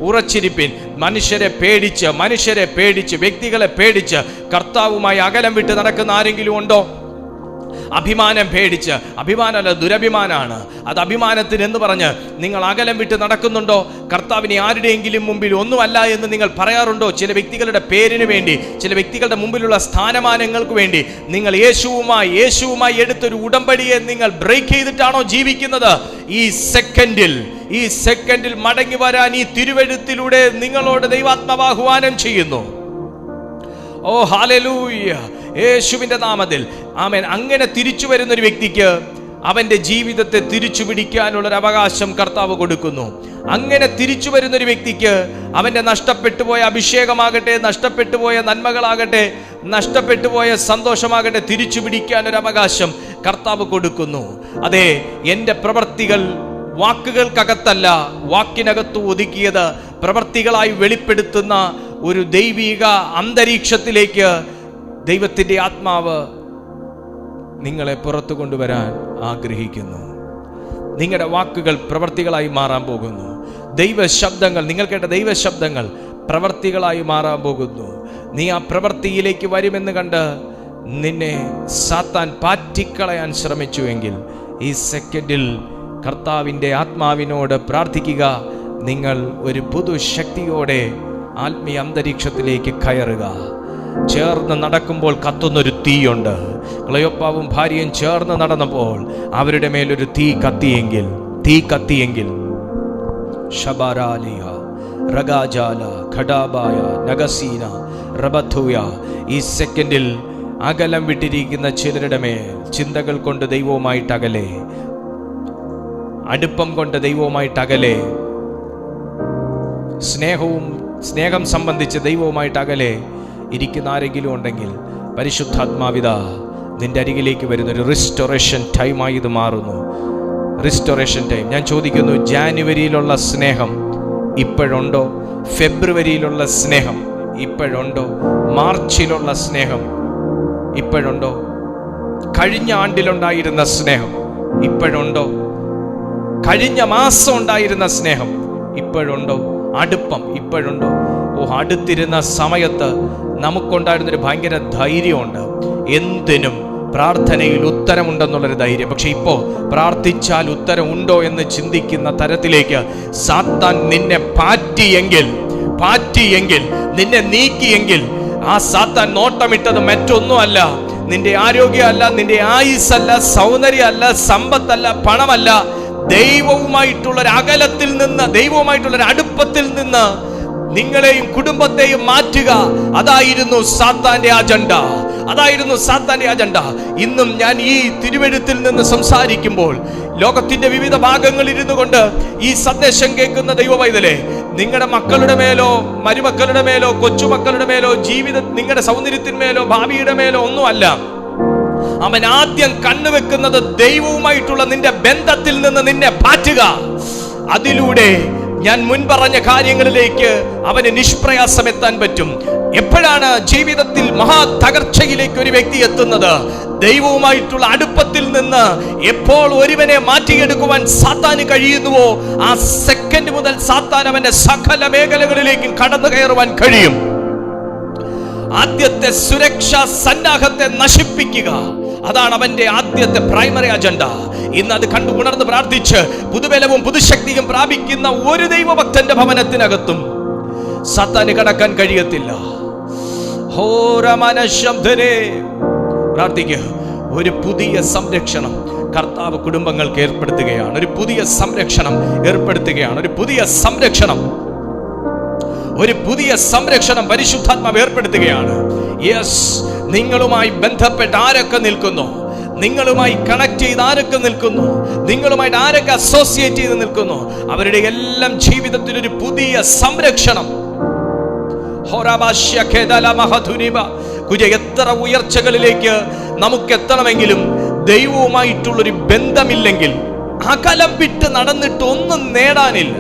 ഉറച്ചിരിപ്പിൻ. മനുഷ്യരെ പേടിച്ച് വ്യക്തികളെ പേടിച്ച് കർത്താവുമായി അകലം വിട്ട് നടക്കുന്ന ആരെങ്കിലും ഉണ്ടോ? അഭിമാനം പേടിച്ച്, അഭിമാനമല്ല ദുരഭിമാനാണ് അത്, അഭിമാനത്തിന് എന്ന് പറഞ്ഞ് നിങ്ങൾ അകലം വിട്ട് നടക്കുന്നുണ്ടോ? കർത്താവിനെ ആരുടെയെങ്കിലും മുമ്പിൽ ഒന്നുമല്ല എന്ന് നിങ്ങൾ പറയാറുണ്ടോ? ചില വ്യക്തികളുടെ പേരിന് വേണ്ടി, ചില വ്യക്തികളുടെ മുമ്പിലുള്ള സ്ഥാനമാനങ്ങൾക്ക് വേണ്ടി നിങ്ങൾ യേശുവുമായി എടുത്തൊരു ഉടമ്പടിയെ നിങ്ങൾ ബ്രേക്ക് ചെയ്തിട്ടാണോ ജീവിക്കുന്നത്? ഈ സെക്കൻഡിൽ മടങ്ങി വരാൻ ഈ തിരുവെഴുത്തിലൂടെ നിങ്ങളോട് ദൈവാത്മാവ് ആഹ്വാനം ചെയ്യുന്നു. ഓ ഹല്ലേലൂയ, യേശുവിന്റെ നാമത്തിൽ ആമേൻ. അങ്ങനെ തിരിച്ചു വരുന്ന ഒരു വ്യക്തിക്ക് അവന്റെ ജീവിതത്തെ തിരിച്ചു പിടിക്കാനുള്ളൊരു അവകാശം കർത്താവ് കൊടുക്കുന്നു. അങ്ങനെ തിരിച്ചു വരുന്നൊരു വ്യക്തിക്ക് അവന്റെ നഷ്ടപ്പെട്ടുപോയ അഭിഷേകമാകട്ടെ, നഷ്ടപ്പെട്ടുപോയ നന്മകളാകട്ടെ, നഷ്ടപ്പെട്ടുപോയ സന്തോഷമാകട്ടെ, തിരിച്ചു പിടിക്കാനൊരു അവകാശം കർത്താവ് കൊടുക്കുന്നു. അതെ, എൻ്റെ പ്രവൃത്തികൾ വാക്കുകൾക്കകത്തല്ല, വാക്കിനകത്ത് ഒതുക്കിയത് പ്രവൃത്തികളായി വെളിപ്പെടുത്തുന്ന ഒരു ദൈവിക അന്തരീക്ഷത്തിലേക്ക് ദൈവത്തിൻ്റെ ആത്മാവ് നിങ്ങളെ പുറത്തു കൊണ്ടുവരാൻ ആഗ്രഹിക്കുന്നു. നിങ്ങളുടെ വാക്കുകൾ പ്രവൃത്തികളായി മാറാൻ പോകുന്നു. ദൈവശബ്ദങ്ങൾ, നിങ്ങൾ കേട്ട ദൈവശബ്ദങ്ങൾ പ്രവൃത്തികളായി മാറാൻ പോകുന്നു. നീ ആ പ്രവൃത്തിയിലേക്ക് വരുമെന്ന് കണ്ട് നിന്നെ സാത്താൻ പാറ്റിക്കളയാൻ ശ്രമിച്ചുവെങ്കിൽ ഈ സെക്കൻഡിൽ കർത്താവിൻ്റെ ആത്മാവിനോട് പ്രാർത്ഥിക്കുക. നിങ്ങൾ ഒരു പുതുശക്തിയോടെ ആത്മീയ അന്തരീക്ഷത്തിലേക്ക് കയറുക. ചേർന്ന് നടക്കുമ്പോൾ കത്തുന്നൊരു തീയുണ്ട്. ക്ലെയോപ്പാവും ഭാര്യയും ചേർന്ന് നടന്നപ്പോൾ അവരുടെ മേലൊരു തീ കത്തിയെങ്കിൽ ഷബാരാലിയ റഗാജാല ഖഡാബായ നഗസീന റബഥുയ, ഈ സെക്കൻഡിൽ അകലം വിട്ടിരിക്കുന്ന ചിലരുടെ മേൽ ചിന്തകൾ കൊണ്ട് ദൈവവുമായിട്ടകലെ, അടുപ്പം കൊണ്ട് ദൈവവുമായിട്ടകലെ, സ്നേഹം സംബന്ധിച്ച് ദൈവവുമായിട്ടകലെ ഇരിക്കുന്ന ആരെങ്കിലും ഉണ്ടെങ്കിൽ പരിശുദ്ധാത്മാവിത നിന്റെ അരികിലേക്ക് വരുന്നൊരു റിസ്റ്റോറേഷൻ ടൈമായി ഇത് മാറുന്നു. Restoration time. ഞാൻ ചോദിക്കുന്നു, ജാനുവരിയിലുള്ള സ്നേഹം ഇപ്പോഴുണ്ടോ? ഫെബ്രുവരിയിലുള്ള സ്നേഹം ഇപ്പോഴുണ്ടോ? മാർച്ചിലുള്ള സ്നേഹം ഇപ്പോഴുണ്ടോ? കഴിഞ്ഞ ആണ്ടിലുണ്ടായിരുന്ന സ്നേഹം ഇപ്പോഴുണ്ടോ? കഴിഞ്ഞ മാസം ഉണ്ടായിരുന്ന സ്നേഹം ഇപ്പോഴുണ്ടോ? അടുപ്പം ഇപ്പോഴുണ്ടോ? അടുത്തിരുന്ന സമയത്ത് നമുക്കുണ്ടായിരുന്നൊരു ഭയങ്കര ധൈര്യമുണ്ട്, എന്തിനും പ്രാർത്ഥനയിൽ ഉത്തരമുണ്ടെന്നുള്ളൊരു ധൈര്യം. പക്ഷെ ഇപ്പോൾ പ്രാർത്ഥിച്ചാൽ ഉത്തരം ഉണ്ടോ എന്ന് ചിന്തിക്കുന്ന തരത്തിലേക്ക് സാത്താൻ നിന്നെ പാറ്റിയെങ്കിൽ, നിന്നെ നീക്കിയെങ്കിൽ, ആ സാത്താൻ നോട്ടമിട്ടത് മറ്റൊന്നുമല്ല, നിന്റെ ആരോഗ്യമല്ല, നിന്റെ ആയുസ്സല്ല, സൗന്ദര്യമല്ല, സമ്പത്തല്ല, പണമല്ല, ദൈവവുമായിട്ടുള്ളൊരു അകലത്തിൽ നിന്ന്, ദൈവവുമായിട്ടുള്ളൊരു അടുപ്പത്തിൽ നിന്ന് നിങ്ങളെയും കുടുംബത്തെയും മാറ്റുക. അതായിരുന്നു സാത്താന്റെ അജണ്ട. ഇന്നും ഞാൻ ഈ തിരുവെഴുത്തിൽ നിന്ന് സംസാരിക്കുമ്പോൾ ലോകത്തിന്റെ വിവിധ ഭാഗങ്ങളിൽ ഇരുന്നു കൊണ്ട് ഈ സന്ദേശം കേൾക്കുന്ന ദൈവവൈതലേ, നിങ്ങളുടെ മക്കളുടെ മേലോ, മരുമക്കളുടെ മേലോ, കൊച്ചുമക്കളുടെ മേലോ, നിങ്ങളുടെ സൗന്ദര്യത്തിന്മേലോ, ഭാവിയുടെ മേലോ ഒന്നുമല്ല. അവൻ ആദ്യം കണ്ണുവെക്കുന്നത് ദൈവവുമായിട്ടുള്ള നിന്റെ ബന്ധത്തിൽ നിന്ന് നിന്നെ മാറ്റുക. അതിലൂടെ ഞാൻ മുൻപറഞ്ഞ കാര്യങ്ങളിലേക്ക് അവന് നിഷ്പ്രയാസം എത്താൻ പറ്റും. എപ്പോഴാണ് ജീവിതത്തിൽ മഹാ തകർച്ചയിലേക്ക് ഒരു വ്യക്തി എത്തുന്നത്? ദൈവവുമായിട്ടുള്ള അടുപ്പത്തിൽ നിന്ന് എപ്പോൾ ഒരുവനെ മാറ്റിയെടുക്കുവാൻ സാത്താന് കഴിയുന്നുവോ, ആ സെക്കൻഡ് മുതൽ സാത്താൻ അവന്റെ സകല മേഖലകളിലേക്കും കടന്നു കയറുവാൻ കഴിയും. ആദ്യത്തെ സുരക്ഷാ സന്നാഹത്തെ നശിപ്പിക്കുക, അതാണ് അവന്റെ ആദ്യത്തെ പ്രൈമറി അജണ്ട. ഇന്ന് അത് കണ്ടു ഉണർന്ന് പ്രാർത്ഥിച്ച് പുതുബലവും പുതുശക്തിയും പ്രാപിക്കുന്ന ഒരു ദൈവഭക്തന്റെ ഭവനത്തിനകത്തും സാത്താന് കടക്കാൻ കഴിയത്തില്ല. പ്രാർത്ഥിക്കുക. ഒരു പുതിയ സംരക്ഷണം കർത്താവ് കുടുംബങ്ങൾക്ക് ഏർപ്പെടുത്തുകയാണ്. ഒരു പുതിയ സംരക്ഷണം പരിശുദ്ധാത്മാവ് ഏർപ്പെടുത്തുകയാണ്. യെസ്, നിങ്ങളുമായി ബന്ധപ്പെട്ട് ആരൊക്കെ നിൽക്കുന്നു, നിങ്ങളുമായി കണക്ട് ചെയ്ത് ആരൊക്കെ നിൽക്കുന്നു, നിങ്ങളുമായിട്ട് ആരൊക്കെ അസോസിയേറ്റ് ചെയ്ത് നിൽക്കുന്നു, അവരുടെ എല്ലാം ജീവിതത്തിൽ ഒരു പുതിയ സംരക്ഷണം. എത്ര ഉയർച്ചകളിലേക്ക് നമുക്ക് എത്തണമെങ്കിലും ദൈവവുമായിട്ടുള്ളൊരു ബന്ധമില്ലെങ്കിൽ അകലം വിട്ട് നടന്നിട്ട് ഒന്നും നേടാനില്ല.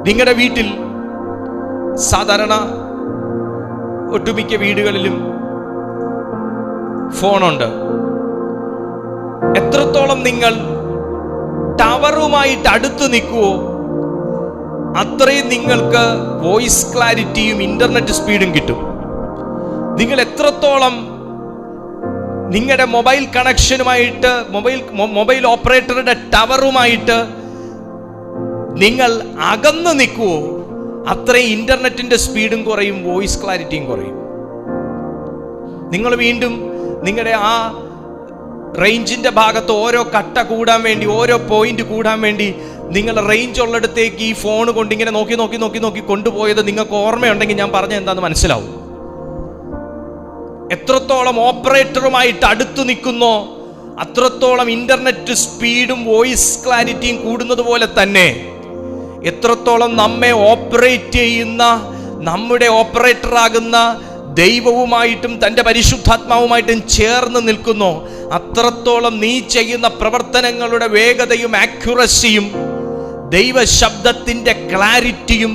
നിങ്ങളുടെ വീട്ടിൽ സാധാരണ ഒട്ടുമിക്ക വീടുകളിലും ഫോണുണ്ട്. എത്രത്തോളം നിങ്ങൾ ടവറുമായിട്ട് അടുത്ത് നിൽക്കുവോ അത്രയും നിങ്ങൾക്ക് വോയിസ് ക്ലാരിറ്റിയും ഇന്റർനെറ്റ് സ്പീഡും കിട്ടും. നിങ്ങൾ എത്രത്തോളം നിങ്ങളുടെ മൊബൈൽ കണക്ഷനുമായിട്ട് മൊബൈൽ ഓപ്പറേറ്ററുടെ ടവറുമായിട്ട് നിങ്ങൾ അകന്ന് നിൽക്കുവോ അത്രയും ഇന്റർനെറ്റിന്റെ സ്പീഡും കുറയും, വോയിസ് ക്ലാരിറ്റിയും കുറയും. നിങ്ങൾ വീണ്ടും നിങ്ങളുടെ ആ റേഞ്ചിന്റെ ഭാഗത്ത് ഓരോ കട്ട കൂടാൻ വേണ്ടി, ഓരോ പോയിന്റ് കൂടാൻ വേണ്ടി നിങ്ങൾ റേഞ്ച് ഉള്ളിടത്തേക്ക് ഈ ഫോൺ കൊണ്ട് ഇങ്ങനെ നോക്കി നോക്കി നോക്കി നോക്കി കൊണ്ടുപോയത് നിങ്ങൾക്ക് ഓർമ്മയുണ്ടെങ്കിൽ ഞാൻ പറഞ്ഞ എന്താന്ന് മനസ്സിലാവും. എത്രത്തോളം ഓപ്പറേറ്ററുമായിട്ട് അടുത്തു നിൽക്കുന്നോ അത്രത്തോളം ഇന്റർനെറ്റ് സ്പീഡും വോയിസ് ക്ലാരിറ്റിയും കൂടുന്നത് പോലെ തന്നെ എത്രത്തോളം നമ്മെ ഓപ്പറേറ്റ് ചെയ്യുന്ന നമ്മുടെ ഓപ്പറേറ്ററാകുന്ന ദൈവവുമായിട്ടും തൻ്റെ പരിശുദ്ധാത്മാവുമായിട്ടും ചേർന്ന് നിൽക്കുന്നു അത്രത്തോളം നീ ചെയ്യുന്ന പ്രവർത്തനങ്ങളുടെ വേഗതയും ആക്യുറസിയും ദൈവശബ്ദത്തിൻ്റെ ക്ലാരിറ്റിയും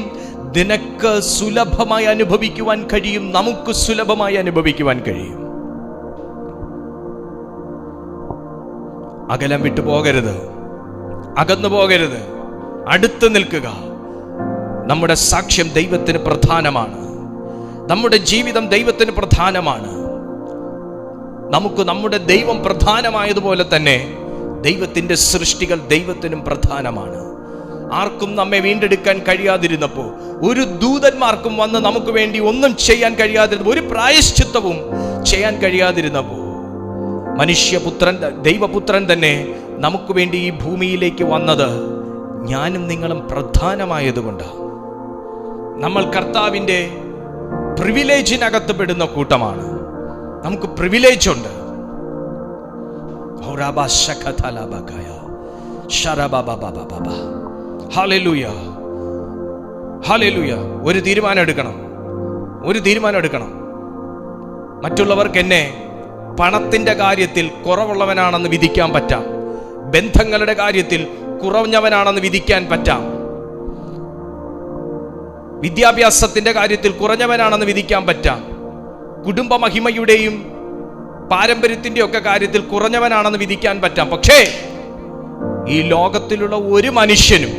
നിനക്ക് സുലഭമായി അനുഭവിക്കുവാൻ കഴിയും, നമുക്ക് സുലഭമായി അനുഭവിക്കുവാൻ കഴിയും. അകലം വിട്ടു പോകരുത്, അകന്നു പോകരുത്, അടുത്ത് നിൽക്കുക. നമ്മുടെ സാക്ഷ്യം ദൈവത്തിന് പ്രധാനമാണ്, നമ്മുടെ ജീവിതം ദൈവത്തിന് പ്രധാനമാണ്. നമുക്ക് നമ്മുടെ ദൈവം പ്രധാനമായതുപോലെ തന്നെ ദൈവത്തിൻ്റെ സൃഷ്ടികൾ ദൈവത്തിനും പ്രധാനമാണ്. ആർക്കും നമ്മെ വീണ്ടെടുക്കാൻ കഴിയാതിരുന്നപ്പോൾ, ഒരു ദൂതന്മാർക്കും വന്ന് നമുക്ക് വേണ്ടി ഒന്നും ചെയ്യാൻ കഴിയാതിരുന്നപ്പോൾ, ഒരു പ്രായശ്ചിത്തവും ചെയ്യാൻ കഴിയാതിരുന്നപ്പോൾ, മനുഷ്യപുത്രൻ ദൈവപുത്രൻ തന്നെ നമുക്ക് വേണ്ടി ഈ ഭൂമിയിലേക്ക് വന്നത് ഞാനും നിങ്ങളും പ്രധാനമായതുകൊണ്ടാണ്. നമ്മൾ കർത്താവിൻ്റെ പ്രിവിലേജിനകത്ത് പെടുന്ന കൂട്ടമാണ്. നമുക്ക് പ്രിവിലേജ് ഉണ്ട്. Hallelujah, hallelujah. ഒരു തീരുമാനം എടുക്കണം. മറ്റുള്ളവർക്ക് എന്നെ പണത്തിൻ്റെ കാര്യത്തിൽ കുറവുള്ളവനാണെന്ന് വിധിക്കാൻ പറ്റാം, ബന്ധങ്ങളുടെ കാര്യത്തിൽ കുറഞ്ഞവനാണെന്ന് വിധിക്കാൻ പറ്റാം, വിദ്യാഭ്യാസത്തിന്റെ കാര്യത്തിൽ കുറഞ്ഞവനാണെന്ന് വിധിക്കാൻ പറ്റാം, കുടുംബ മഹിമയുടെയും പാരമ്പര്യത്തിൻ്റെയും ഒക്കെ കാര്യത്തിൽ കുറഞ്ഞവനാണെന്ന് വിധിക്കാൻ പറ്റാം. പക്ഷേ ഈ ലോകത്തിലുള്ള ഒരു മനുഷ്യനും,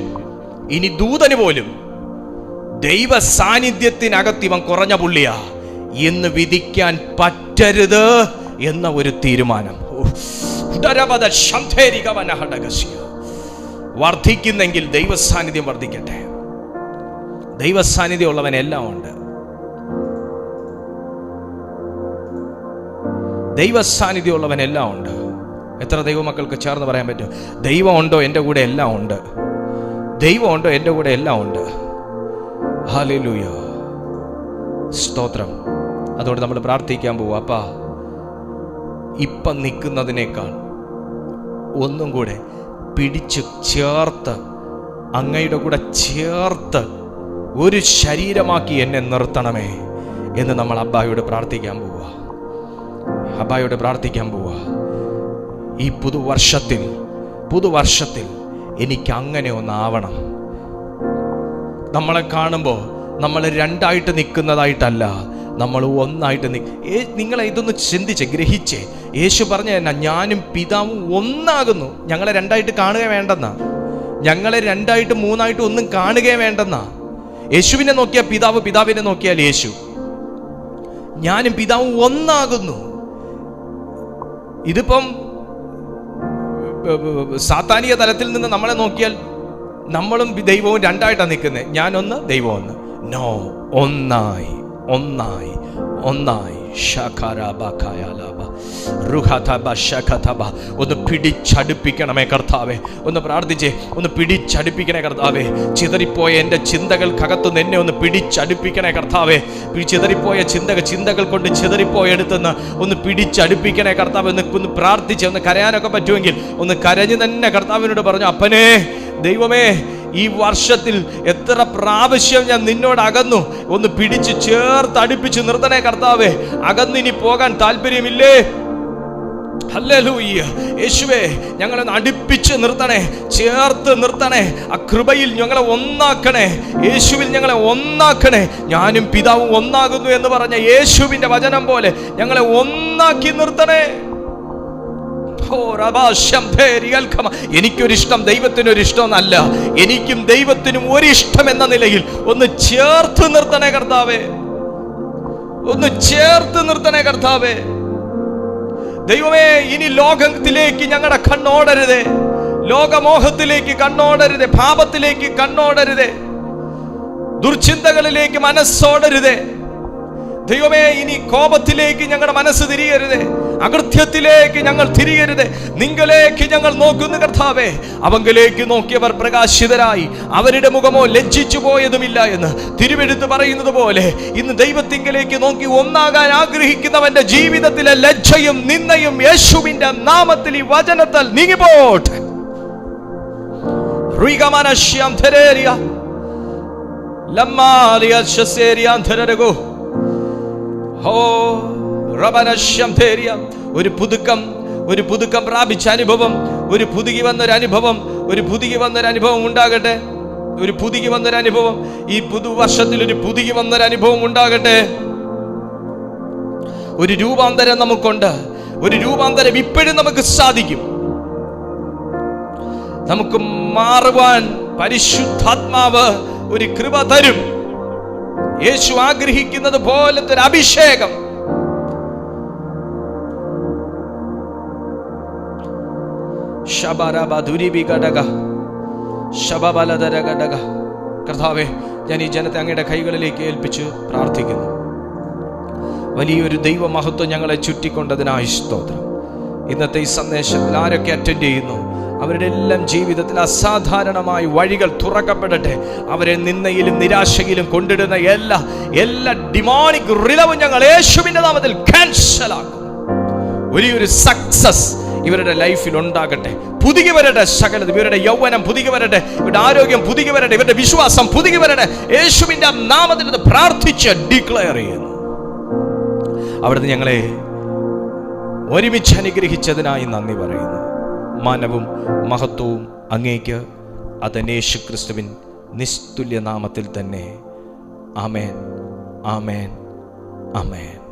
ഇനി ദൂതന് പോലും, ദൈവ സാന്നിധ്യത്തിനകത്ത് ഇവൻ കുറഞ്ഞ പുള്ളിയാ എന്ന് വിധിക്കാൻ പറ്റരുത് എന്ന ഒരു തീരുമാനം വർദ്ധിക്കുന്നെങ്കിൽ ദൈവസാന്നിധ്യം വർദ്ധിക്കട്ടെ. ദൈവസാന്നിധ്യം ഉള്ളവനെല്ലാം ഉണ്ട്. ദൈവസാന്നിധ്യം ഉള്ളവനെല്ലാം ഉണ്ട്. എത്ര ദൈവമക്കൾക്ക് ചേർന്ന് പറയാൻ പറ്റും? ദൈവം ഉണ്ടോ എൻ്റെ കൂടെ എല്ലാം ഉണ്ട്, ദൈവം ഉണ്ടോ എൻ്റെ കൂടെ എല്ലാം ഉണ്ട്. ഹല്ലേലൂയ, സ്തോത്രം. അതുകൊണ്ട് നമ്മൾ പ്രാർത്ഥിക്കാൻ പോവുക. അപ്പാ, ഇപ്പം നിൽക്കുന്നതിനേക്കാൾ ഒന്നും കൂടെ പിടിച്ച് ചേർത്ത്, അങ്ങയുടെ കൂടെ ചേർത്ത് ഒരു ശരീരമാക്കി എന്നെ നിർത്തണമേ എന്ന് നമ്മൾ അബ്ബായോട് പ്രാർത്ഥിക്കാൻ പോവുക. ഈ പുതുവർഷത്തിൽ എനിക്ക് അങ്ങനെ ഒന്നാവണം. നമ്മളെ കാണുമ്പോൾ നമ്മൾ രണ്ടായിട്ട് നിൽക്കുന്നതായിട്ടല്ല, നമ്മൾ ഒന്നായിട്ട് നിങ്ങളെ ഇതൊന്ന് ഗ്രഹിച്ചേ. യേശു പറഞ്ഞ എന്നാ? ഞാനും പിതാവും ഒന്നാകുന്നു. ഞങ്ങളെ രണ്ടായിട്ട് കാണുക വേണ്ടെന്നാ, ഞങ്ങളെ രണ്ടായിട്ട് മൂന്നായിട്ട് ഒന്നും കാണുക വേണ്ടെന്നാ. യേശുവിനെ നോക്കിയാൽ പിതാവ്, പിതാവിനെ നോക്കിയാൽ യേശു. ഞാനും പിതാവും ഒന്നാകുന്നു. ഇതിപ്പം സാത്താനിക തലത്തിൽ നിന്ന് നമ്മളെ നോക്കിയാൽ നമ്മളും ദൈവവും രണ്ടായിട്ടാണ് നിൽക്കുന്നത്. ഞാനൊന്ന്, ദൈവം ഒന്ന്. നോ, ഒന്നായി. ഒന്ന് പിടിച്ചടുപ്പിക്കണമേ കർത്താവേ. ഒന്ന് പ്രാർത്ഥിച്ചേ, ഒന്ന് പിടിച്ചടുപ്പിക്കണേ കർത്താവേ. ചിതറിപ്പോയ എൻ്റെ ചിന്തകൾക്കകത്തുനിന്ന് എന്നെ ഒന്ന് പിടിച്ചടുപ്പിക്കണേ കർത്താവേ. ചിതറിപ്പോയ ചിന്തകൾ കൊണ്ട് ചിതറിപ്പോയെടുത്തുനിന്ന് ഒന്ന് പിടിച്ചടുപ്പിക്കണേ കർത്താവേ. ഒന്ന് പ്രാർത്ഥിച്ചേ, ഒന്ന് കരയാനൊക്കെ പറ്റുമെങ്കിൽ ഒന്ന് കരഞ്ഞു തന്നെ കർത്താവിനോട് പറഞ്ഞു, അപ്പനേ, ദൈവമേ, ഈ വർഷത്തിൽ എത്ര പ്രാവശ്യം ഞാൻ നിന്നോട് അകന്നു. ഒന്ന് പിടിച്ച് ചേർത്ത് അടുപ്പിച്ച് നിർത്തണേ കർത്താവേ. അകന്നിനി പോകാൻ താല്പര്യമില്ലേ? ഹല്ലേലൂയ. യേശുവേ, ഞങ്ങളെ അടുപ്പിച്ച് നിർത്തണേ, ചേർത്ത് നിർത്തണേ. ആ കൃപയിൽ ഞങ്ങളെ ഒന്നാക്കണേ. യേശുവിൽ ഞങ്ങളെ ഒന്നാക്കണേ. ഞാനും പിതാവും ഒന്നാകുന്നു എന്ന് പറഞ്ഞ യേശുവിന്റെ വചനം പോലെ ഞങ്ങളെ ഒന്നാക്കി നിർത്തണേ. എനിക്കൊരിഷ്ടം ദൈവത്തിനൊരിഷ്ടമെന്നല്ല, എനിക്കും ദൈവത്തിനും ഒരിഷ്ടം എന്ന നിലയിൽ ഒന്ന് ചേർത്ത് നിർത്തണേ കർത്താവേ. ഒന്ന് ചേർത്ത് നിർത്തണേ കർത്താവേ. ദൈവമേ, ഇനി ലോകത്തിലേക്ക് ഞങ്ങളുടെ കണ്ണോടരുതേ. ലോകമോഹത്തിലേക്ക് കണ്ണോടരുതേ. പാപത്തിലേക്ക് കണ്ണോടരുതേ. ദുർചിന്തകളിലേക്ക് മനസ്സോടരുതേ. ദൈവമേ, ഇനി കോപത്തിലേക്ക് ഞങ്ങളുടെ മനസ്സ് തിരിയരുതേ. അകൃത്യത്തിലേക്ക് ഞങ്ങൾ തിരിയരുതേ. നിങ്കലേക്ക് ഞങ്ങൾ നോക്കുന്നു കർത്താവേ. അവങ്കിലേക്ക് നോക്കിയവർ പ്രകാശിതരായി, അവരുടെ മുഖമോ ലജ്ജിച്ചു പോയതുമില്ല എന്ന് തിരുവെഴുത്ത് പറയുന്നത് പോലെ ഇന്ന് ദൈവത്തിങ്കലേക്ക് നോക്കി ഒന്നാകാൻ ആഗ്രഹിക്കുന്നവന്റെ ജീവിതത്തിലെ ലജ്ജയും നിന്ദയും യേശുവിന്റെ നാമത്തിൽ ഈ വചനത്താൽ നീങ്ങിപ്പോട്ടെ. ഒരു പുതുക്കം പ്രാപിച്ച അനുഭവം, ഒരു പുതുകി വന്നൊരനുഭവം ഉണ്ടാകട്ടെ. ഒരു പുതുകി വന്നൊരനുഭവം ഈ പുതുവർഷത്തിൽ ഒരു പുതുകി വന്നൊരനുഭവം ഉണ്ടാകട്ടെ. ഒരു രൂപാന്തരം നമുക്കുണ്ട്. ഒരു രൂപാന്തരം ഇപ്പോഴും നമുക്ക് സാധിക്കും. നമുക്ക് മാറുവാൻ പരിശുദ്ധാത്മാവ് ഒരു കൃപ തരും. യേശു ആഗ്രഹിക്കുന്നത് പോലത്തെ ഒരു അഭിഷേകം. കർത്താവേ, ഞാൻ ഈ ജനത്തെ അങ്ങയുടെ കൈകളിലേക്ക് ഏൽപ്പിച്ച് പ്രാർത്ഥിക്കുന്നു. വലിയൊരു ദൈവമഹത്വം ഞങ്ങളെ ചുറ്റിക്കൊണ്ടതിനായി സ്തോത്രം. ഇന്നത്തെ ഈ സന്ദേശത്തിൽ ആരൊക്കെ അറ്റൻഡ് ചെയ്യുന്നു അവരുടെ എല്ലാം ജീവിതത്തിൽ അസാധാരണമായ വഴികൾ തുറക്കപ്പെടട്ടെ. അവരെ നിന്നയിലും നിരാശയിലും കൊണ്ടിടുന്ന എല്ലാ ഡിമോണിക് റിലവും ഞങ്ങൾ യേശുവിന്റെ നാമത്തിൽ ക്യാൻസൽ ആക്കും. വലിയൊരു സക്സസ് ഇവരുടെ ലൈഫിൽ ഉണ്ടാകട്ടെ. പുതുകി വരട്ടെ സകലത്. ഇവരുടെ യൗവനം പുതുകി വരട്ടെ, ഇവരുടെ ആരോഗ്യം പുതുകി വരട്ടെ, ഇവരുടെ വിശ്വാസം പുതുകി വരട്ടെ. യേശുവിന്റെ നാമത്തിൽ ഇത് പ്രാർത്ഥിച്ച് ഡിക്ലെയർ ചെയ്യുന്നു. അവിടുന്ന് ഞങ്ങളെ ഒരുമിച്ച് അനുഗ്രഹിച്ചതിനായി നന്ദി പറയുന്നു. മാനവും മഹത്വവും അങ്ങേക്ക്. അതന്നെ യേശുക്രിസ്തുവിൻ നിസ്തുല്യ നാമത്തിൽ തന്നെ. ആമേൻ, ആമേൻ, ആമേൻ.